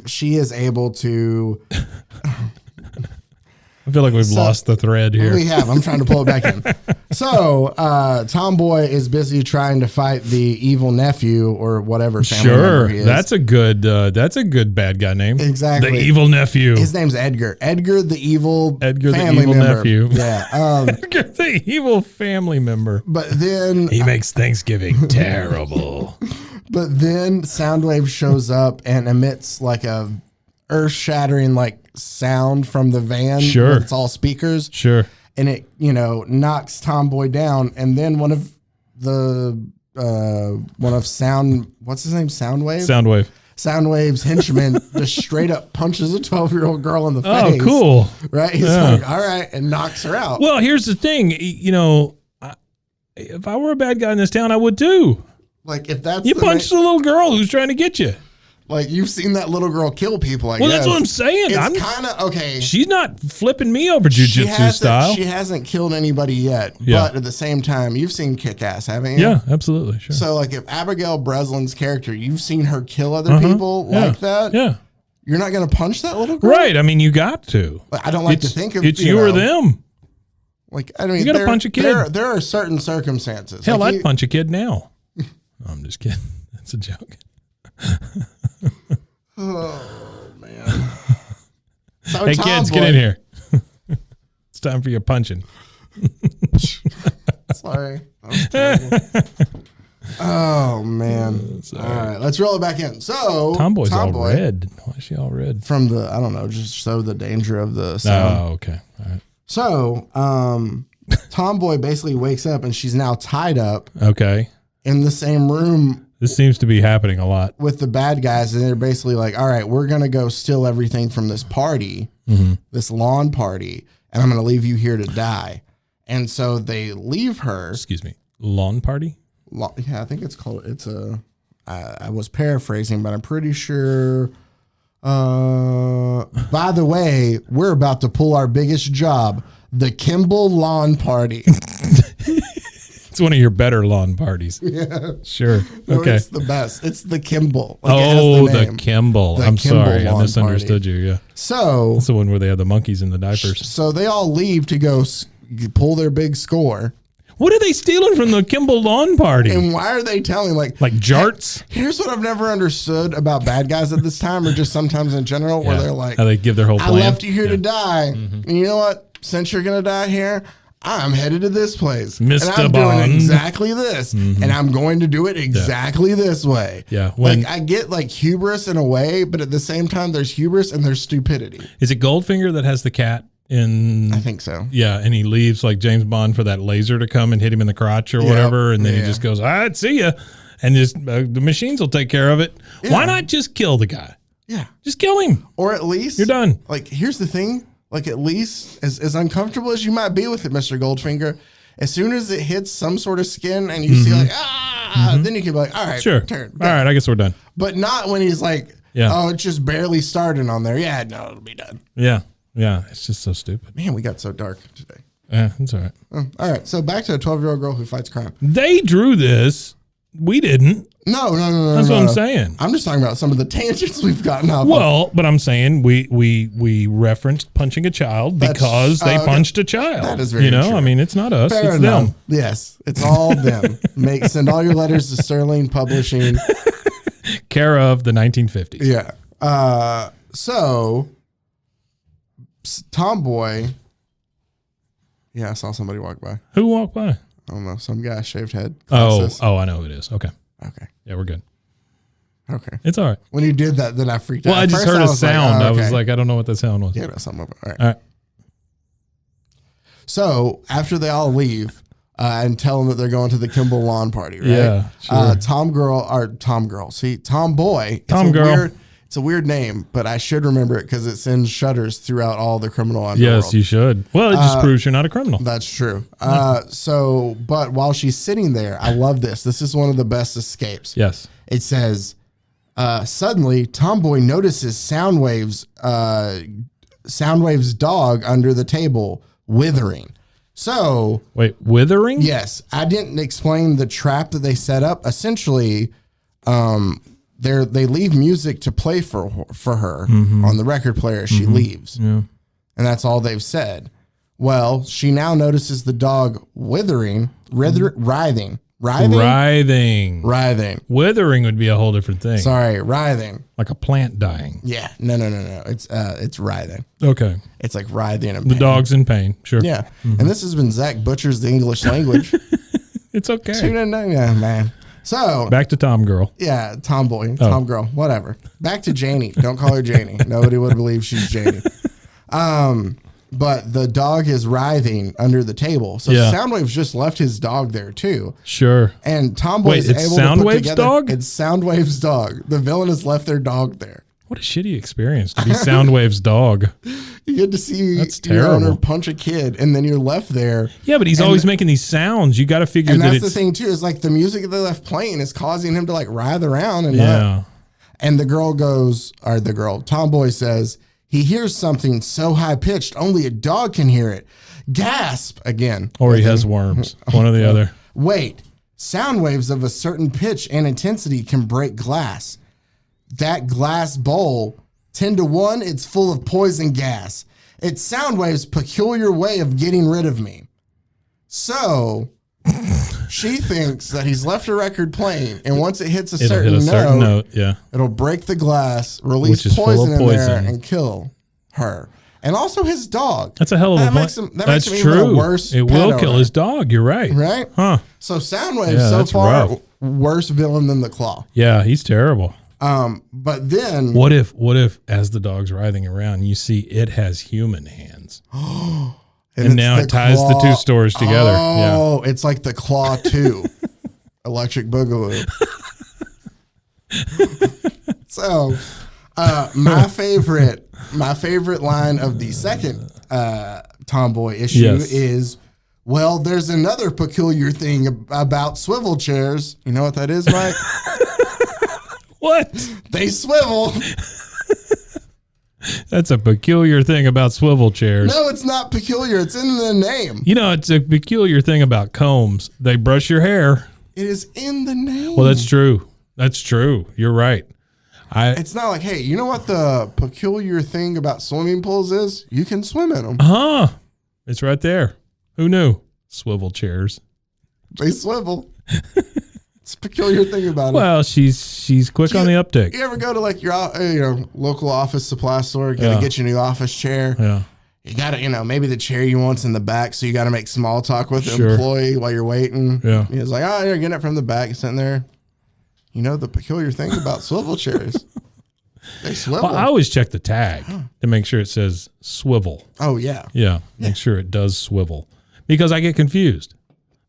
she is able to. I feel like we've lost the thread here. We have. I'm trying to pull it back in. So, Tomboy is busy trying to fight the evil nephew or whatever family member he is. That's a good bad guy name. Exactly. The evil nephew. His name's Edgar. Edgar the evil family member. Nephew. Yeah. Edgar the evil family member. But then he makes Thanksgiving terrible. But then Soundwave shows up and emits like a earth-shattering like sound from the van. Sure. It's all speakers. Sure. And it, knocks Tomboy down. And then one of what's his name? Soundwave? Soundwave's henchman just straight up punches a 12-year-old girl in the face. Oh, cool. Right? He's like, all right, and knocks her out. Well, here's the thing. If I were a bad guy in this town, I would too. Like, if that's you punch the little girl who's trying to get you. Like, you've seen that little girl kill people, I guess. Well, that's what I'm saying. It's kind of, okay. She's not flipping me over jiu-jitsu style. She hasn't killed anybody yet. Yeah. But at the same time, you've seen Kick-Ass, haven't you? Yeah, absolutely. Sure. So, like, if Abigail Breslin's character, you've seen her kill other people like that. Yeah. You're not going to punch that little girl? Right. I mean, you got to. Like, I don't like to think of it's you or them. Like, I mean, you got to punch a kid. There are certain circumstances. Hell, I'd punch a kid now. I'm just kidding. That's a joke. Oh, man. So hey, kids, get in here. It's time for your punching. Sorry. Oh, man. All right, let's roll it back in. So, Tomboy's all red. Why is she all red? From I don't know, just show the danger of the sound. Oh, okay. All right. So, Tomboy basically wakes up and she's now tied up. Okay. In the same room. This seems to be happening a lot. With the bad guys, and they're basically like, all right, we're going to go steal everything from this party, this lawn party, and I'm going to leave you here to die. And so they leave her. Excuse me. Lawn party? Yeah, I think it's called, I was paraphrasing, but I'm pretty sure. By the way, we're about to pull our biggest job, the Kimball Lawn Party. It's one of your better lawn parties. Yeah. Sure. No, okay. It's the best. It's the Kimball. Like the Kimball. I'm Kimball sorry. I lawn misunderstood party. you. Yeah. So. That's the one where they have the monkeys in the diapers. So they all leave to go pull their big score. What are they stealing from the Kimball lawn party? And why are they telling like jarts? Here's what I've never understood about bad guys at this time, or just sometimes in general, where they're like, how they give their whole plan. I left you here to die. And you know what? Since you're going to die here, I'm headed to this place. Mr. And I'm Bond. doing exactly this. And I'm going to do it exactly this way. Yeah. Like, I get like hubris in a way, but at the same time, there's hubris and there's stupidity. Is it Goldfinger that has the cat in? I think so. Yeah. And he leaves like James Bond for that laser to come and hit him in the crotch or whatever. And then he just goes, all right, see ya. And just the machines will take care of it. Yeah. Why not just kill the guy? Yeah. Just kill him. Or at least. You're done. Like, here's the thing. Like, at least, as uncomfortable as you might be with it, Mr. Goldfinger, as soon as it hits some sort of skin and you see like, then you can be like, all right, sure. turn. All right, I guess we're done. But not when he's like, oh, it's just barely starting on there. Yeah, no, it'll be done. Yeah, yeah, it's just so stupid. Man, we got so dark today. Yeah, it's all right. All right, so back to a 12-year-old girl who fights crime. They drew this. We didn't. No. That's what I'm saying. I'm just talking about some of the tangents we've gotten off. Well, but I'm saying we referenced punching a child because they punched a child. That is very true. I mean, it's not us. Fair it's enough. them. Yes, it's all them. Send all your letters to Sterling Publishing. Care of the 1950s. Yeah. So, Tomboy. Yeah, I saw somebody walk by. Who walked by? I don't know. Some guy, shaved head. Glasses. Oh, I know who it is. Okay. Yeah, we're good. Okay. It's all right. When you did that, then I freaked out. Well, I just heard a sound. Like, I was like, I don't know what that sound was. Yeah, that's something. All right. So, after they all leave and tell them that they're going to the Kimball lawn party, right? Yeah, sure. Tomboy. It's a weird name, but I should remember it because it sends shudders throughout all the criminal underworld. Yes, you should. Well, it just proves you're not a criminal. That's true. But while she's sitting there, I love this. This is one of the best escapes. Yes. It says, suddenly, Tomboy notices Soundwave's dog under the table, withering. So... Wait, withering? Yes. I didn't explain the trap that they set up. Essentially... they leave music to play for her on the record player as she leaves. Yeah. And that's all they've said. Well, she now notices the dog withering, writhing. Writhing. Withering would be a whole different thing. Sorry, writhing. Like a plant dying. Yeah. No. It's writhing. Okay. It's like writhing in pain. The dog's in pain. Sure. Yeah. And this has been Zach Butchers the English language. It's okay. Tune in, yeah, man. So back to Tom Girl. Yeah, Tomboy, Tom Girl, whatever. Back to Janie. Don't call her Janie. Nobody would believe she's Janie. But the dog is writhing under the table. So Soundwave's just left his dog there too. Sure. And Tomboy is able to put together. Dog? It's Soundwave's dog. The villain has left their dog there. What a shitty experience to be Soundwave's dog. You get to see your owner punch a kid, and then you're left there. Yeah, but he's always making these sounds. You got to figure that it's... And that's the thing, too, is like the music that they left playing is causing him to like writhe around. And and Tomboy says, he hears something so high-pitched, only a dog can hear it. Gasp! Again. Or he has worms. One or the other. Wait. Sound waves of a certain pitch and intensity can break glass. That glass bowl, 10-1, it's full of poison gas. It's Soundwave's peculiar way of getting rid of me. So she thinks that he's left a record playing, and once it hits a certain note, it'll break the glass, release poison in there, and kill her. And also his dog. That's a hell of a point. That's true. It will kill his dog. You're right. Right? Huh. So Soundwave so far, worse villain than the Claw. Yeah, he's terrible. But then what if as the dog's writhing around, you see it has human hands? and now it ties the two stories together. Oh, it's like the Claw 2. Electric Boogaloo. So, my favorite line of the second Tomboy issue is, well, there's another peculiar thing about swivel chairs. You know what that is, Mike? What? They swivel. That's a peculiar thing about swivel chairs. No, it's not peculiar. It's in the name. You know, it's a peculiar thing about combs. They brush your hair. It is in the name. Well, that's true. That's true. You're right. It's not like, hey, you know what the peculiar thing about swimming pools is? You can swim in them. It's right there. Who knew? Swivel chairs. They swivel. It's a peculiar thing about it. Well, she's quick on the uptick. You ever go to like your local office supply store, gotta get your new office chair? Yeah. You gotta, maybe the chair you want's in the back, so you gotta make small talk with the employee while you're waiting. Yeah. He's like, you're getting it from the back, sitting there. You know the peculiar thing about swivel chairs. They swivel. Well, I always check the tag to make sure it says swivel. Oh, yeah. Yeah. Make sure it does swivel. Because I get confused.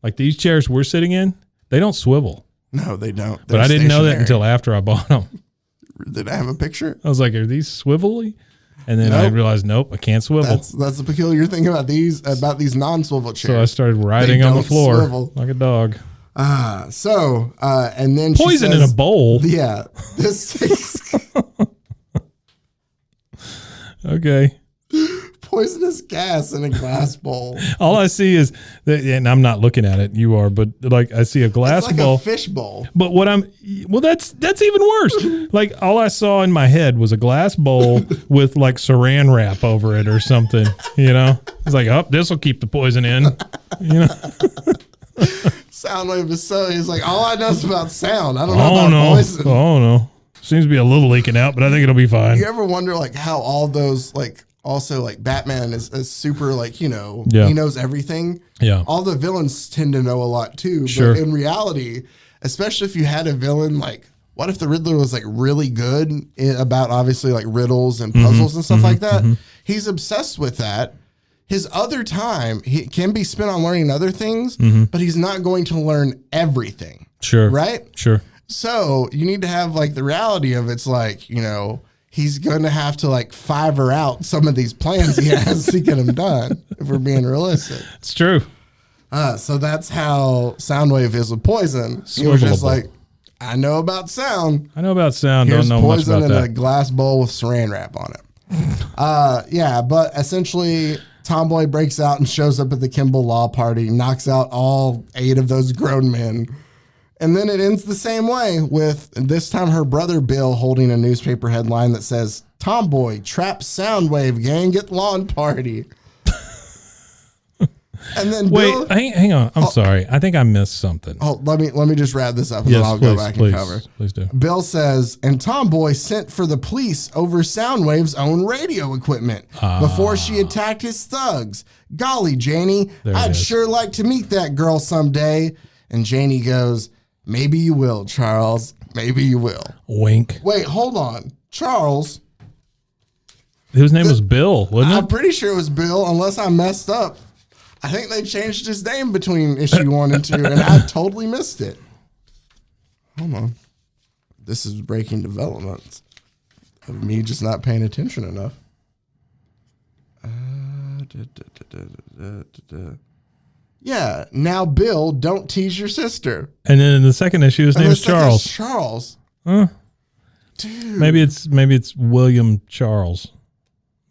Like these chairs we're sitting in, they don't swivel. No, they don't. But I didn't know that until after I bought them. Did I have a picture? I was like, are these swivelly? And then I realized, nope, I can't swivel. That's the peculiar thing about these non-swivel chairs. So I started riding on the floor like a dog. And then poison she says, in a bowl. Yeah. This Okay. poisonous gas in a glass bowl. All I see is that, and I'm not looking at it. You are, but like I see a glass It's like bowl, a fish bowl. But that's even worse. Like all I saw in my head was a glass bowl with like saran wrap over it or something. You know, it's like, oh, this will keep the poison in. You know, Soundwave is so. He's like, all I know is about sound. I don't know about poison. Oh no, seems to be a little leaking out, but I think it'll be fine. You ever wonder like how all those like. Also, like Batman is super, like, he knows everything. Yeah. All the villains tend to know a lot too. Sure. But in reality, especially if you had a villain, like, what if the Riddler was like really good about obviously like riddles and puzzles and stuff like that? He's obsessed with that. His other time he can be spent on learning other things, but he's not going to learn everything. Sure. Right? Sure. So you need to have like the reality of it's like, he's going to have to like fiver out some of these plans he has to get them done, if we're being realistic. It's true. So that's how Soundwave is with poison. He was just like, I know about sound. I know about sound. Here's don't know much poison about in that. a glass bowl with saran wrap on it. Yeah, but essentially Tomboy breaks out and shows up at the Kimball Law Party, knocks out all 8 of those grown men. And then it ends the same way with this time her brother Bill holding a newspaper headline that says, Tomboy traps Soundwave gang at lawn party. And then Bill, hang on. I'm sorry. I think I missed something. Oh, let me just wrap this up and then I'll go back and cover. Please do. Bill says, and Tomboy sent for the police over Soundwave's own radio equipment before she attacked his thugs. Golly, Janie, I'd sure like to meet that girl someday. And Janie goes, maybe you will, Charles. Maybe you will. Wink. Wait, hold on. Charles. His name was Bill, wasn't it? I'm pretty sure it was Bill, unless I messed up. I think they changed his name between issue 1 and 2, and I totally missed it. Hold on. This is breaking developments of me just not paying attention enough. Yeah, now Bill, don't tease your sister. And then in the second issue, his name is Charles. Charles. Huh? Dude. Maybe it's William Charles.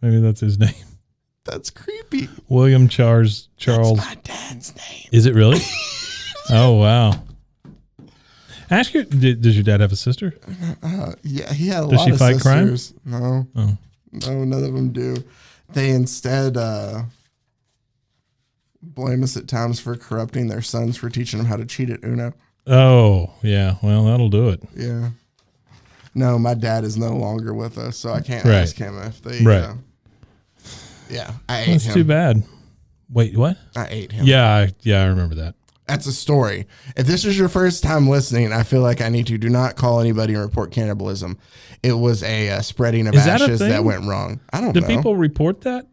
Maybe that's his name. That's creepy. William Charles. That's my dad's name. Is it really? Oh, wow. Ask your, does your dad have a sister? Yeah, he had a Does lot she of fight sisters. crime? No. No, none of them do. They instead blame us at times for corrupting their sons for teaching them how to cheat at Uno. Oh, yeah. Well, that'll do it. Yeah. No, my dad is no longer with us, so I can't Right. ask him if they. Right. Yeah, I ate That's him. too bad. Wait, what? I ate him. Yeah, I remember that. That's a story. If this is your first time listening, I feel like I need to do not call anybody and report cannibalism. It was a spreading of ashes that went wrong. I don't know. Do people report that?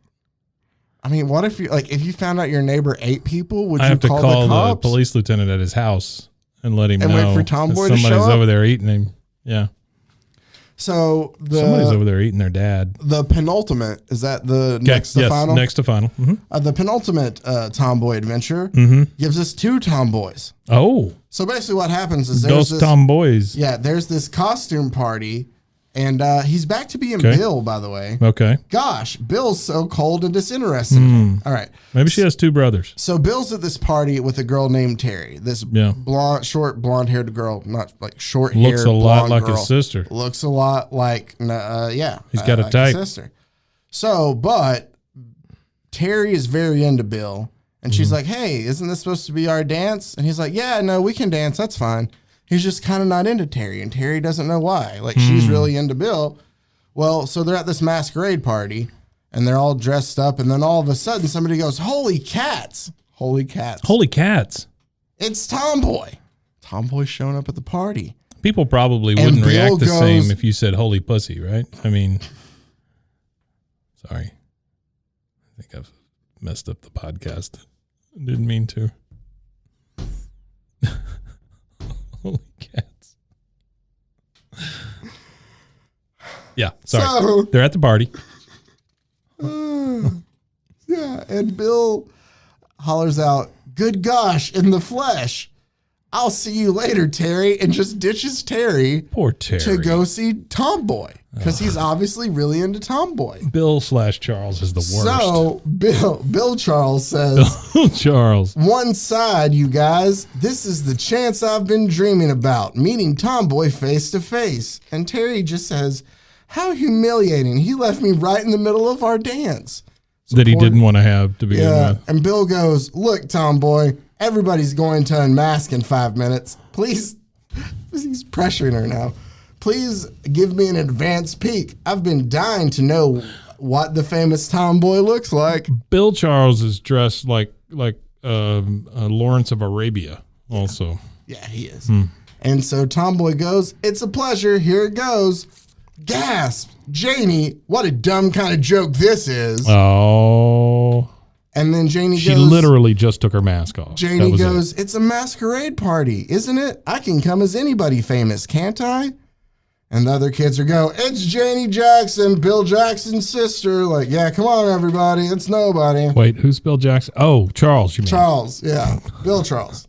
I mean, what if if you found out your neighbor ate people? Would I you have to call the the cops? police lieutenant at his house and let him And know wait for Tomboy that to show somebody's up? over there eating him. Yeah, So somebody's over there eating their dad. the penultimate, is that the next to final? Next to final. Mm-hmm. The penultimate Tomboy adventure gives us 2 tomboys. Oh, So basically, what happens is those tomboys. Yeah, there's this costume party, and he's back to being Bill, by the way. Okay. Gosh, Bill's so cold and disinterested. All right. Maybe she has 2 brothers. So Bill's at this party with a girl named Terry. This short, blonde-haired girl, not like short-haired, Looks a lot like girl. his sister. Looks a lot like, He's got a like type. his sister. So, but Terry is very into Bill, and she's like, "Hey, isn't this supposed to be our dance?" And he's like, "Yeah, no, we can dance. That's fine." He's just kind of not into Terry, and Terry doesn't know why. Like, she's really into Bill. Well, so they're at this masquerade party, and they're all dressed up, and then all of a sudden somebody goes, "Holy cats! Holy cats! Holy cats. It's Tomboy!" Tomboy's showing up at the party. People probably And wouldn't Bill react the goes- same if you said holy pussy, right? I mean, sorry. I think I've messed up the podcast. Didn't mean to. Holy cats. Yeah, sorry. So, They're at the party. yeah, and Bill hollers out, "Good gosh, in the flesh." I'll see you later, Terry, and just ditches Terry. Poor Terry. To go see Tomboy because he's obviously really into Tomboy. Bill/Charles is the worst. So Bill Charles says, Bill Charles. One side, you guys. This is the chance I've been dreaming about, meeting Tomboy face to face. And Terry just says, how humiliating. He left me right in the middle of our dance. So that he didn't want to have to begin with. And Bill goes, look, Tomboy, everybody's going to unmask in 5 minutes. Please, he's pressuring her now. Please give me an advance peek. I've been dying to know what the famous Tomboy looks like. Bill Charles is dressed like Lawrence of Arabia also. Yeah, he is. And so Tomboy goes, it's a pleasure. Here it goes. Gasp. Janie, what a dumb kind of joke this is. Oh. And then Janie goes. She literally just took her mask off. Janie goes, it's a masquerade party, isn't it? I can come as anybody famous, can't I? And the other kids are going, it's Janie Jackson, Bill Jackson's sister. Like, yeah, come on, everybody. It's nobody. Wait, who's Bill Jackson? Oh, Charles, you mean. Charles, yeah. Bill Charles.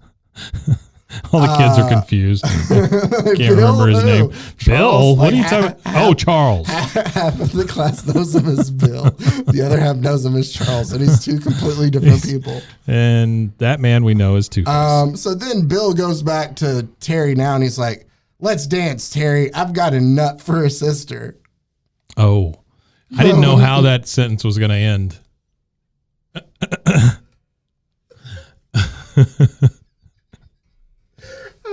All the kids are confused. Can't remember his name. Bill? What are you talking about? Oh, Charles. Half of the class knows him as Bill. The other half knows him as Charles. And he's two completely different people. And that man we know is Two-Face. So then Bill goes back to Terry now, and he's like, let's dance, Terry. I've got a nut for a sister. Oh. I didn't know how that sentence was going to end.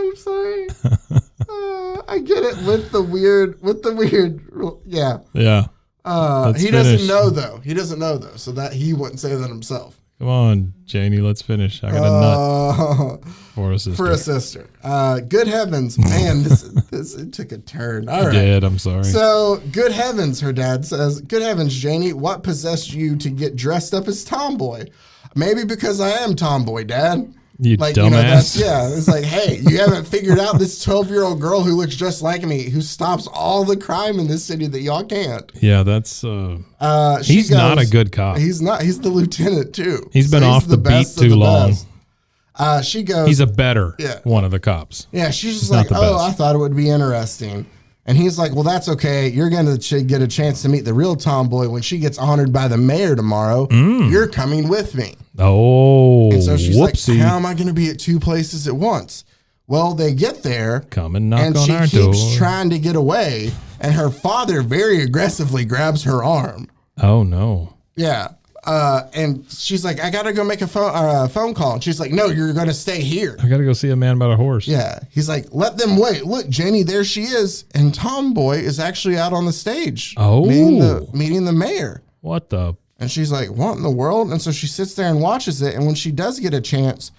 I'm sorry. I get it with the weird, yeah. Yeah. He doesn't know though. So that he wouldn't say that himself. Come on, Janie, let's finish. I got a nut for a sister. For a sister. Good heavens, man, this it took a turn. All right. It did, I'm sorry. So, good heavens, her dad says, good heavens, Janie, what possessed you to get dressed up as Tomboy? Maybe because I am Tomboy, Dad. You dumbass. It's like, hey, you haven't figured out this 12-year-old girl who looks just like me, who stops all the crime in this city that y'all can't. Yeah, that's he's not a good cop. He's not. He's the lieutenant too. He's been off the beat too long. She goes, he's a better one of the cops. Yeah, she's just like, oh, I thought it would be interesting. And he's like, well, that's okay. You're going to get a chance to meet the real Tomboy when she gets honored by the mayor tomorrow. You're coming with me. Oh, and so she's whoopsie. like, how am I going to be at two places at once? Well, they get there. Come and knock on our door. And she keeps trying to get away. And her father very aggressively grabs her arm. Oh, no. Yeah. And she's like, I got to go make a phone call. And she's like, no, you're going to stay here. I got to go see a man about a horse. Yeah. He's like, let them wait. Look, Janie, there she is. And Tomboy is actually out on the stage. Oh. Meeting the mayor. What the? And she's like, what in the world? And so she sits there and watches it. And when she does get a chance,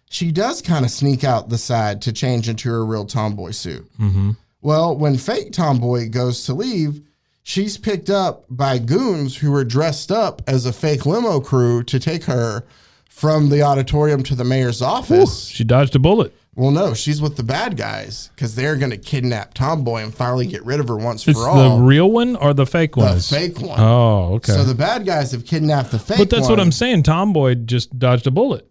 she does kind of sneak out the side to change into her real Tomboy suit. Mm-hmm. Well, when fake Tomboy goes to leave, she's picked up by goons who were dressed up as a fake limo crew to take her from the auditorium to the mayor's office. Ooh, she dodged a bullet. Well, no, she's with the bad guys because they're going to kidnap Tomboy and finally get rid of her once it's for all. The real one or the fake one? The fake one. Oh, okay. So the bad guys have kidnapped the fake one. But that's what I'm saying. Tomboy just dodged a bullet.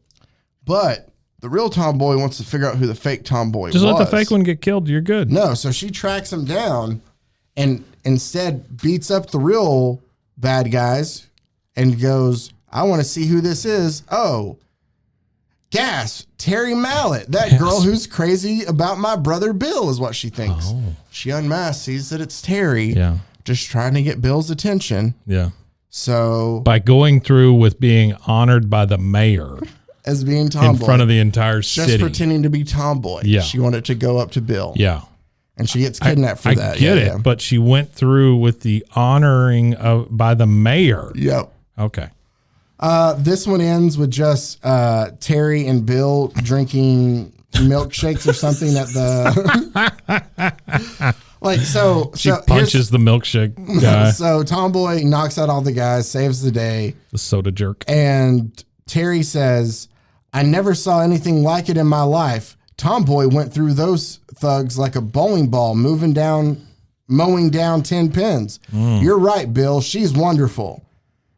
But the real Tomboy wants to figure out who the fake Tomboy was. Just let the fake one get killed. You're good. No, so she tracks him down and instead beats up the real bad guys and goes, I want to see who this is. Oh, gas, Terry Mallet, that girl who's crazy about my brother Bill is what she thinks. Oh. She unmasks, sees that it's Terry, just trying to get Bill's attention. Yeah. So by going through with being honored by the mayor as being Tomboy in front of the entire city, just pretending to be Tomboy. Yeah. She wanted to go up to Bill. Yeah. And she gets kidnapped for that. I get it, but she went through with the honoring by the mayor. Yep. Okay. This one ends with just Terry and Bill drinking milkshakes or something at the She punches the milkshake guy. So Tomboy knocks out all the guys, saves the day. The soda jerk. And Terry says, I never saw anything like it in my life. Tomboy went through those thugs like a bowling ball, mowing down 10 pins. You're right, Bill. She's wonderful.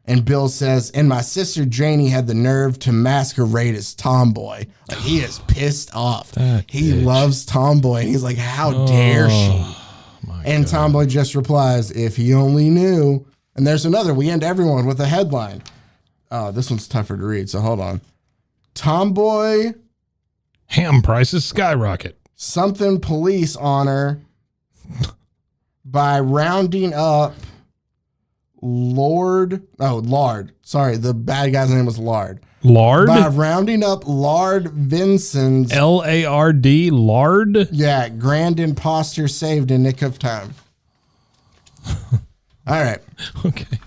And Bill says, and my sister Janie had the nerve to masquerade as Tomboy. Like, he is pissed off. He loves Tomboy. And he's like, how dare she? And God. Tomboy just replies, if he only knew. And there's another. We end everyone with a headline. Oh, this one's tougher to read, so hold on. Tomboy. Ham prices skyrocket. Something police honor by rounding up Lard. Sorry, the bad guy's name was Lard. Lard? By rounding up Lard Vinson's. Lard? Lard? Yeah, grand imposter saved in nick of time. All right. Okay.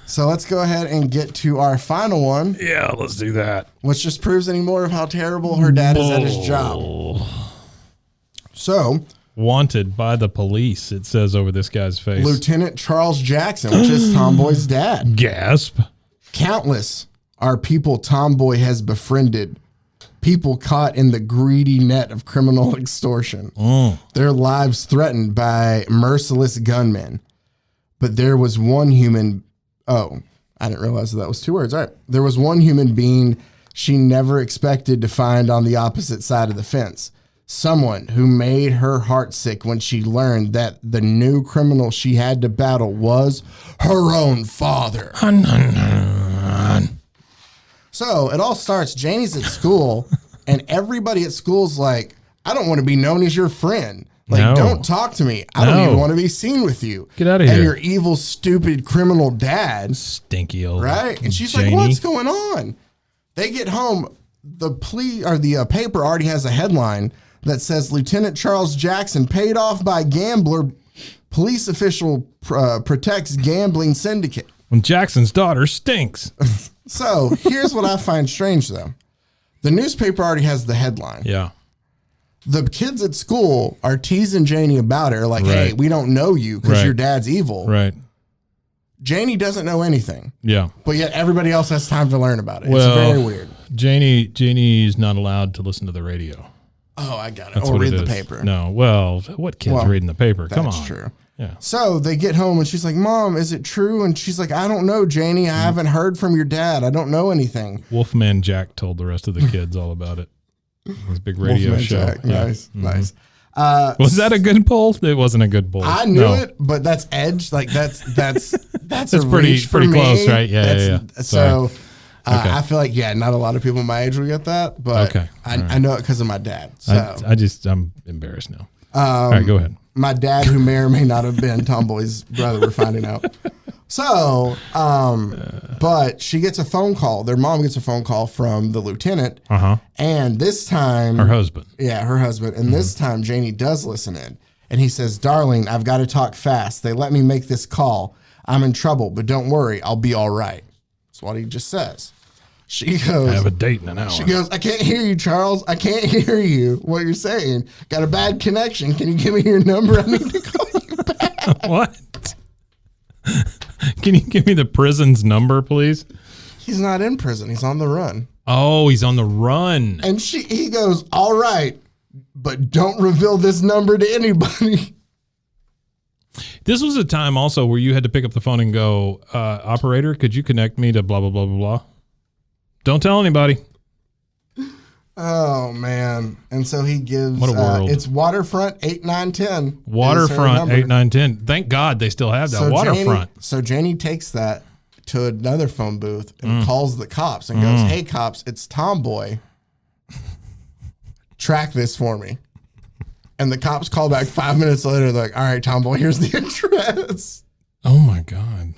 So let's go ahead and get to our final one. Yeah, let's do that. Which just proves any more of how terrible her dad is at his job. So... wanted by the police, it says over this guy's face. Lieutenant Charles Jackson, which is Tomboy's dad. Gasp. Countless are people Tomboy has befriended. People caught in the greedy net of criminal extortion. Their lives threatened by merciless gunmen. But there was one human... Oh, I didn't realize that was 2 words. All right. There was one human being she never expected to find on the opposite side of the fence. Someone who made her heart sick when she learned that the new criminal she had to battle was her own father. So it all starts, Janie's at school, and everybody at school's like, I don't want to be known as your friend. Like, don't talk to me. I don't even want to be seen with you. Get out of here. And your evil, stupid, criminal dad. Stinky old right? And she's Janie. like, what's going on? They get home. The paper already has a headline that says Lieutenant Charles Jackson paid off by gambler. Police official protects gambling syndicate. When Jackson's daughter stinks. So here's what I find strange, though. The newspaper already has the headline. Yeah. The kids at school are teasing Janie about her, like, hey, we don't know you because your dad's evil. Right. Janie doesn't know anything. Yeah. But yet everybody else has time to learn about it. Well, it's very weird. Janie's not allowed to listen to the radio. Oh, I got it. That's or what read it the is. paper. No. Well, what kid's reading the paper? Come on. That's true. Yeah. So they get home and she's like, Mom, is it true? And she's like, I don't know, Janie. I haven't heard from your dad. I don't know anything. Wolfman Jack told the rest of the kids all about it. His big radio Wolfman show. Jack. Yeah. Nice, nice. Was that a good poll? It wasn't a good poll. I knew it, but that's edge. Like that's a pretty reach for pretty me. close, right? Yeah. So I feel like not a lot of people my age will get that, but I know it because of my dad. So I'm embarrassed now. All right, go ahead. My dad, who may or may not have been Tomboy's brother, we're finding out. So, but she gets a phone call. Their mom gets a phone call from the lieutenant. And this time... her husband. Yeah, her husband. And this time, Janie does listen in. And he says, darling, I've got to talk fast. They let me make this call. I'm in trouble, but don't worry. I'll be all right. That's what he just says. She goes... I have a date in an hour. She goes, I can't hear you, Charles. I can't hear you. What you're saying. Got a bad connection. Can you give me your number? I need to call you back. What? Can you give me the prison's number, please? He's not in prison. He's on the run. Oh, he's on the run. And he goes, all right, but don't reveal this number to anybody. This was a time also where you had to pick up the phone and go, operator, could you connect me to blah, blah, blah, blah, blah. Don't tell anybody. Oh, man. And so he gives, what a world. It's Waterfront 8910. Waterfront 8910. Thank God they still have that. So Waterfront. Janie takes that to another phone booth and calls the cops and goes, hey, cops, it's Tomboy. Track this for me. And the cops call back 5 minutes later. They're like, all right, Tomboy, here's the address. Oh, my God.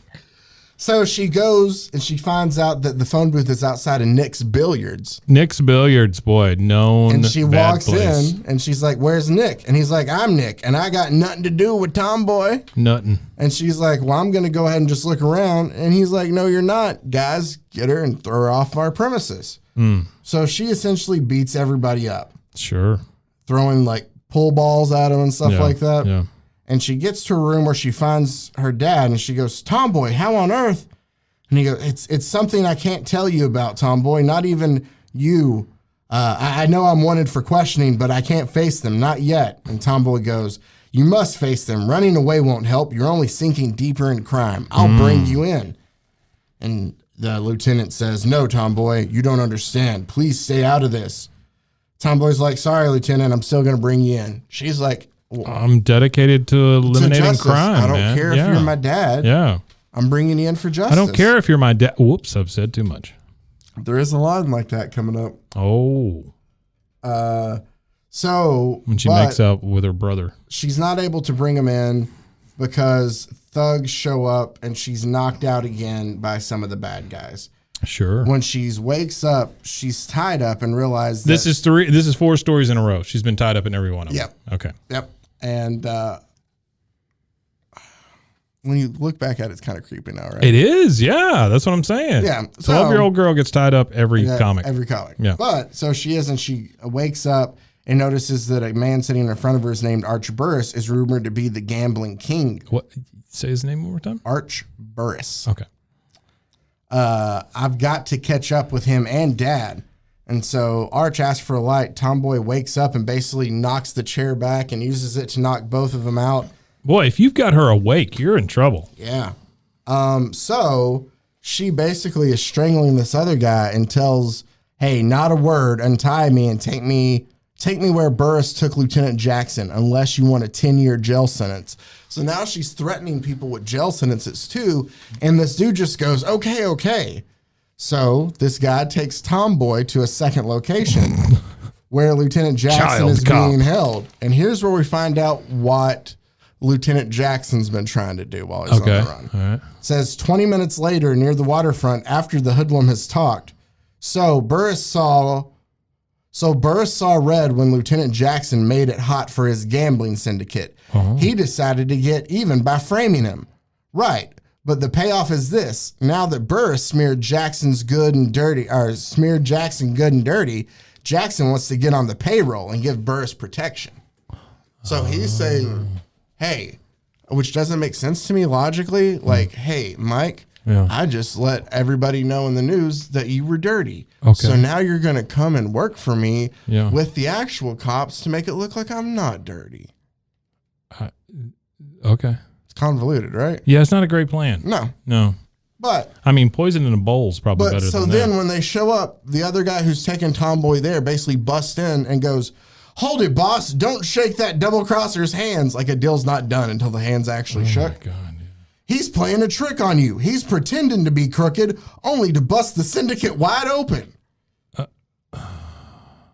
So she goes and she finds out that the phone booth is outside of Nick's Billiards. Nick's Billiards, boy, known. And she bad walks place. in and she's like, where's Nick? And he's like, I'm Nick and I got nothing to do with Tomboy. Nothing. And she's like, well, I'm going to go ahead and just look around. And he's like, no, you're not. Guys, get her and throw her off our premises. So she essentially beats everybody up. Sure. Throwing like pull balls at him and stuff like that. Yeah. And she gets to a room where she finds her dad and she goes, Tomboy, how on earth? And he goes, it's something I can't tell you about, Tomboy, not even you. I know I'm wanted for questioning, but I can't face them, not yet. And Tomboy goes, You must face them. Running away won't help. You're only sinking deeper in crime. I'll bring you in. And the lieutenant says, no, Tomboy, you don't understand. Please stay out of this. Tomboy's like, sorry, Lieutenant, I'm still going to bring you in. She's like, I'm dedicated to eliminating crime. I don't care if you're my dad. Yeah. I'm bringing you in for justice. I don't care if you're my dad. Whoops, I've said too much. There is a line like that coming up. Oh. When she makes up with her brother. She's not able to bring him in because thugs show up and she's knocked out again by some of the bad guys. Sure. When she wakes up, she's tied up and realizes this is 4 stories in a row. She's been tied up in every one of them. Yep. Okay. Yep. And when you look back at it, it's kind of creepy now, right? It is, yeah. That's what I'm saying. Yeah. 12-year-old girl gets tied up every comic. Every comic. Yeah. But so she is, and she wakes up and notices that a man sitting in front of her is named Arch Burris, is rumored to be the gambling king. What? Say his name one more time? Arch Burris. Okay. I've got to catch up with him and Dad. And so Arch asks for a light. Tomboy wakes up and basically knocks the chair back and uses it to knock both of them out. Boy, if you've got her awake, you're in trouble. Yeah. So she basically is strangling this other guy and tells, hey, not a word, untie me and take me where Burris took Lieutenant Jackson unless you want a 10-year jail sentence. So now she's threatening people with jail sentences too. And this dude just goes, okay. So this guy takes Tomboy to a second location where Lieutenant Jackson is being held. And here's where we find out what Lieutenant Jackson's been trying to do while he's on the run. All right. It says 20 minutes later near the waterfront after the hoodlum has talked. So Burris saw red when Lieutenant Jackson made it hot for his gambling syndicate. Uh-huh. He decided to get even by framing him. Right. But the payoff is this. Now that Burris smeared Jackson good and dirty, Jackson wants to get on the payroll and give Burris protection. So he's saying, hey, which doesn't make sense to me logically. Like, hey, Mike, I just let everybody know in the news that you were dirty. Okay. So now you're going to come and work for me with the actual cops to make it look like I'm not dirty. Okay. It's convoluted, right? Yeah, it's not a great plan. No. But I mean, poison in a bowl is probably better than that. So then when they show up, the other guy who's taking Tomboy there basically busts in and goes, hold it, boss. Don't shake that double crosser's hands. Like a deal's not done until the hands actually shook. Oh, my God. He's playing a trick on you. He's pretending to be crooked only to bust the syndicate wide open.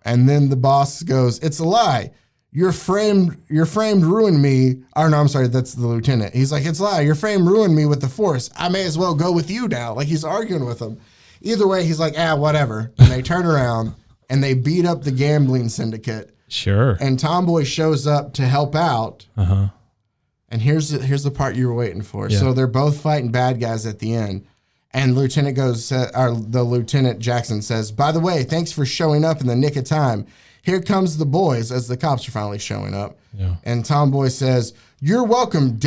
And then the boss goes, it's a lie. Your frame ruined me. Or no, I'm sorry, that's the lieutenant. He's like, it's a lie. Your frame ruined me with the force. I may as well go with you now. Like he's arguing with him. Either way, he's like, whatever. And they turn around and they beat up the gambling syndicate. Sure. And Tomboy shows up to help out. Uh-huh. And here's the part you were waiting for. Yeah. So they're both fighting bad guys at the end. And the Lieutenant Jackson says, by the way, thanks for showing up in the nick of time. Here comes the boys, as the cops are finally showing up. Yeah. And Tomboy says, you're welcome,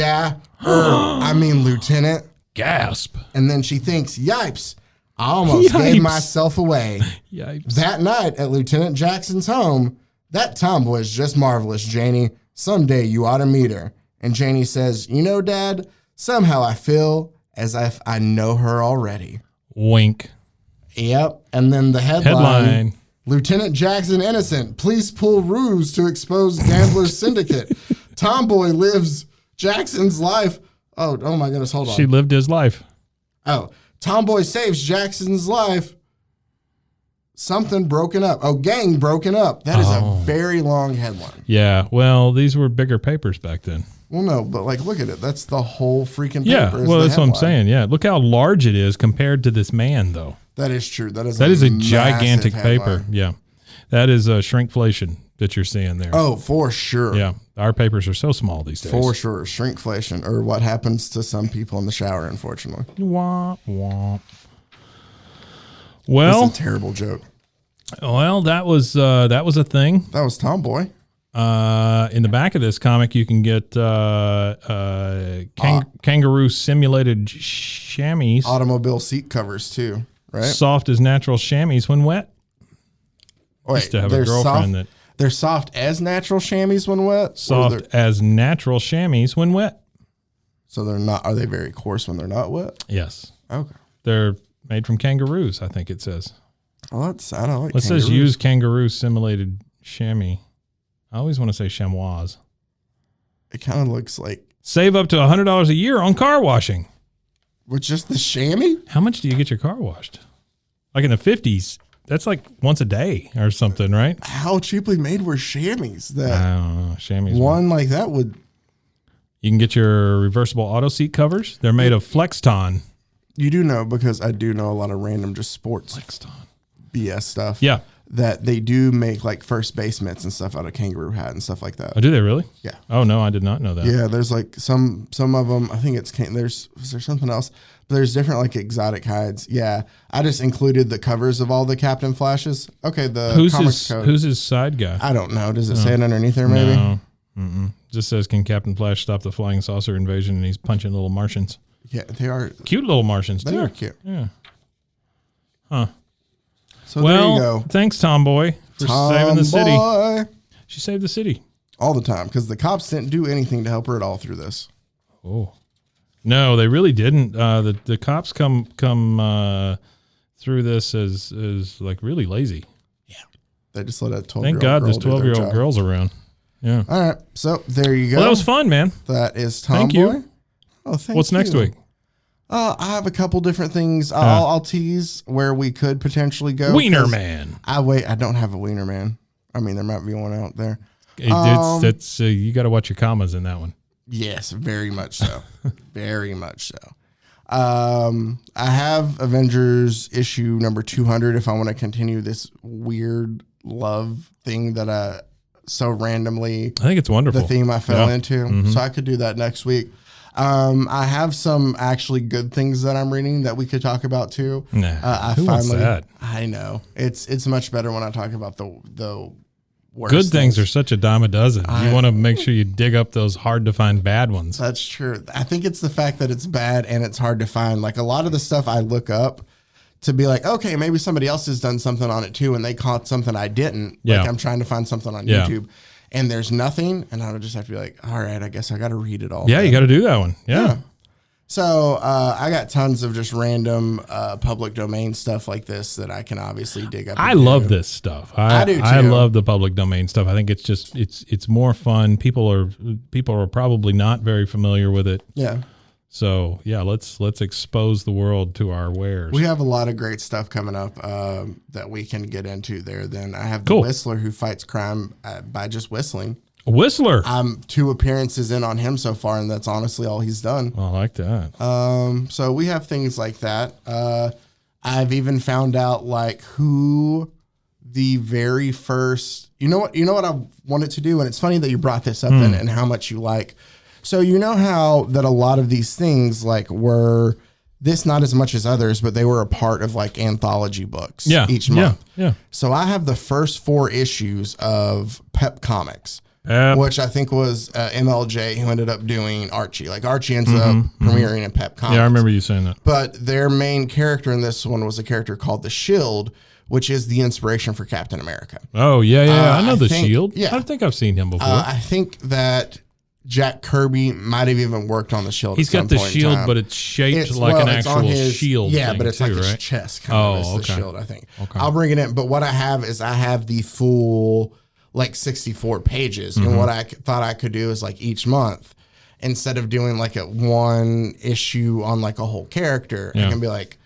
Lieutenant. Gasp. And then she thinks, yipes, I almost gave myself away. Yipes. That night at Lieutenant Jackson's home, that Tomboy is just marvelous, Janie. Someday you ought to meet her. And Janie says, you know, Dad, somehow I feel as if I know her already. Wink. Yep. And then the headline. Lieutenant Jackson innocent. Police pull ruse to expose gambler's syndicate. Tomboy lives Jackson's life. Oh my goodness, hold on. She lived his life. Oh, Tomboy saves Jackson's life. Something broken up. Oh, gang broken up. That is a very long headline. Yeah, well, these were bigger papers back then. Well, no, but like, look at it. That's the whole freaking paper. Yeah, well, that's what I'm saying. Yeah, look how large it is compared to this man, though. That is true. That is a gigantic paper. Yeah, that is a shrinkflation that you're seeing there. Oh, for sure. Yeah, our papers are so small these days. For sure, shrinkflation, or what happens to some people in the shower, unfortunately. Womp womp. Well, that's a terrible joke. Well, that was a thing. That was Tomboy. In the back of this comic, you can get kangaroo simulated chamois. Automobile seat covers too, right? Soft as natural chamois when wet. Wait, used to have a girlfriend They're soft as natural chamois when wet? Soft as natural chamois when wet. So they're not, are they very coarse when they're not wet? Yes. Okay. They're made from kangaroos, I think it says. Well, I don't like It says use kangaroo simulated chamois. I always want to say chamois. It kind of looks like. Save up to $100 a year on car washing. With just the chamois? How much do you get your car washed? Like in the 50s, that's like once a day or something, right? How cheaply made were chamois? That I don't know. Chamois. One like that would. You can get your reversible auto seat covers. They're made of Flexton. You do know, because I do know a lot of random just sports Flexton BS stuff. Yeah. That they do make like first base mitts and stuff out of kangaroo hat and stuff like that. Oh, do they really? Yeah. Oh no, I did not know that. Yeah, there's like some of them. I think is there something else? But there's different like exotic hides. Yeah, I just included the covers of all the Captain Flashes. Okay, the comics code. Who's his side guy? I don't know. Does it say it underneath there? Maybe. No. Just says, can Captain Flash stop the flying saucer invasion? And he's punching little Martians. Yeah, they are Cute little Martians. They too. are cute. Yeah. Huh. So well, there you go. Thanks, Tomboy, for saving the city. Tomboy. She saved the city. All the time, because the cops didn't do anything to help her at all through this. Oh. No, they really didn't. The cops come through this as like really lazy. Yeah. They just let a 12-year-old Thank God there's girl do 12-year-old job. girls around. Yeah. All right. So there you go. Well, that was fun, man. That is Tomboy. Thank you. Oh, thank you. What's next week? I have a couple different things. I'll tease where we could potentially go. Wiener Man. I don't have a Wiener Man. I mean, there might be one out there. It's you got to watch your commas in that one. Yes, very much so. Very much so. I have Avengers issue number 200 if I want to continue this weird love thing that I so randomly. I think it's wonderful. The theme I fell into. So I could do that next week. I have some actually good things that I'm reading that we could talk about too. Nah, who wants that? I know it's much better when I talk about the worst good things are such a dime a dozen. You want to make sure you dig up those hard to find bad ones. That's true. I think it's the fact that it's bad and it's hard to find. Like a lot of the stuff I look up to be like, okay, maybe somebody else has done something on it too, and they caught something I didn't. Yeah. Like I'm trying to find something on YouTube. And there's nothing, and I would just have to be like, all right, I guess I got to read it all. Yeah, you got to do that one. Yeah. So I got tons of just random public domain stuff like this that I can obviously dig up. I love this stuff. I do too. I love the public domain stuff. I think it's just it's more fun. People are probably not very familiar with it. Yeah. So yeah, let's expose the world to our wares. We have a lot of great stuff coming up that we can get into there. Then I have the Whistler who fights crime by just whistling. A Whistler. I'm 2 appearances in on him so far, and that's honestly all he's done. I like that. So we have things like that. I've even found out like who the very first. You know what I wanted to do, and it's funny that you brought this up and how much you like. So you know how that a lot of these things like were this not as much as others, but they were a part of like anthology books each month. Yeah. So I have the first 4 issues of Pep Comics, which I think was MLJ who ended up doing Archie. Like Archie ends up premiering in Pep Comics. Yeah, I remember you saying that. But their main character in this one was a character called the Shield, which is the inspiration for Captain America. Oh, yeah. I know the Shield. Yeah. I think I've seen him before. I think that Jack Kirby might have even worked on the Shield. He's got the shield, but it's shaped like an actual shield. Yeah, but it's too, like right? his chest kind of is the shield, I think. Okay. I'll bring it in. But what I have is I have the full like 64 pages. And what I thought I could do is like each month, instead of doing like a 1 issue on like a whole character, I can be like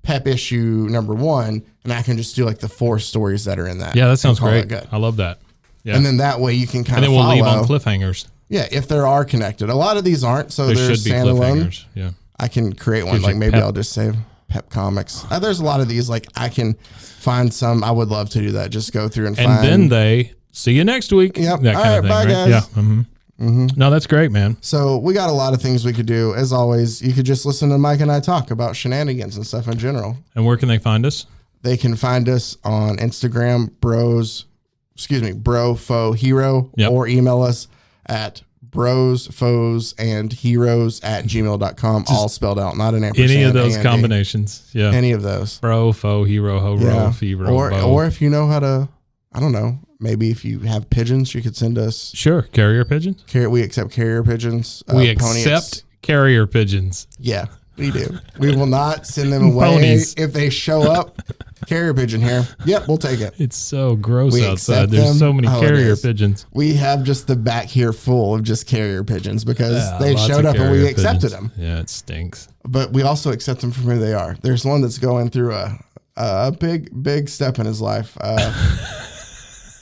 Pep issue number 1, and I can just do like the 4 stories that are in that. Yeah, that sounds great. I love that. Yeah. And then that way you can kind of follow. And then we'll leave on cliffhangers. Yeah, if there are connected. A lot of these aren't, so there there's should be standalone. Cliffhangers. Yeah, I can create one. Like maybe I'll just save Pep Comics. There's a lot of these. Like I can find some. I would love to do that. Just go through and find. And then they see you next week. Yep. That kind of thing, bye, right? guys. Yeah. No, that's great, man. So we got a lot of things we could do. As always, you could just listen to Mike and I talk about shenanigans and stuff in general. And where can they find us? They can find us on Instagram, bro fo hero, or email us at brosfoesandheroes@gmail.com, all spelled out, not an ampersand. Any of those combinations. Yeah. Any of those. Bro, fo, hero, ho, ro, fever, or if you know how to, I don't know, maybe if you have pigeons, you could send us. Sure. Carrier pigeons. We accept carrier pigeons. We accept carrier pigeons. Yeah, we do. We will not send them away. Ponies. If they show up. Carrier pigeon here. Yep, we'll take it. It's so gross outside. There's so many carrier pigeons. We have just the back here full of just carrier pigeons because they showed up and we accepted them. Yeah, it stinks. But we also accept them for who they are. There's one that's going through a big step in his life.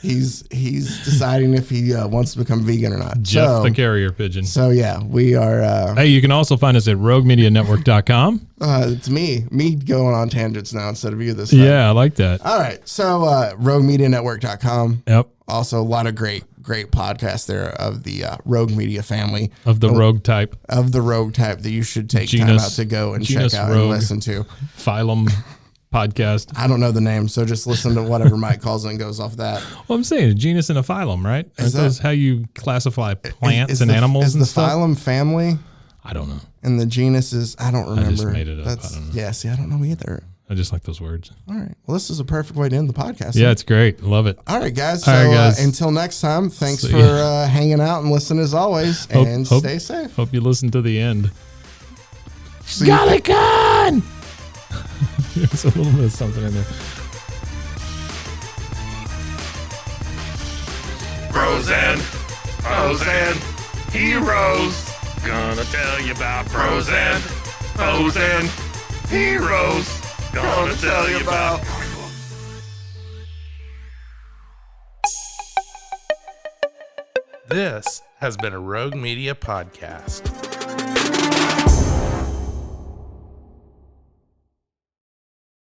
He's deciding if he wants to become vegan or not. Jeff the carrier pigeon. So yeah, we are. Hey, you can also find us at roguemedianetwork.com. It's me going on tangents now instead of you this time. Yeah, I like that. All right, so roguemedianetwork.com. Yep. Also, a lot of great podcasts there of the Rogue Media family. Of the rogue type. Of the rogue type that you should take time out to go and check out and listen to. Phylum podcast. I don't know the name, so just listen to whatever Mike calls it and goes off that. Well, I'm saying a genus and a phylum, right? Is that how you classify plants and animals and stuff? Is the phylum family? I don't know. And the genus is, I don't remember. I just made it up. I don't know. Yeah, see, I don't know either. I just like those words. All right. Well, this is a perfect way to end the podcast. Yeah, it's great. Love it. All right, guys. So until next time, thanks for hanging out and listening as always. And stay safe. Hope you listen to the end. Golly gun! There's a little bit of something in there. Bros and heroes. Gonna tell you about bros and heroes. Gonna tell you about. This has been a Rogue Media podcast.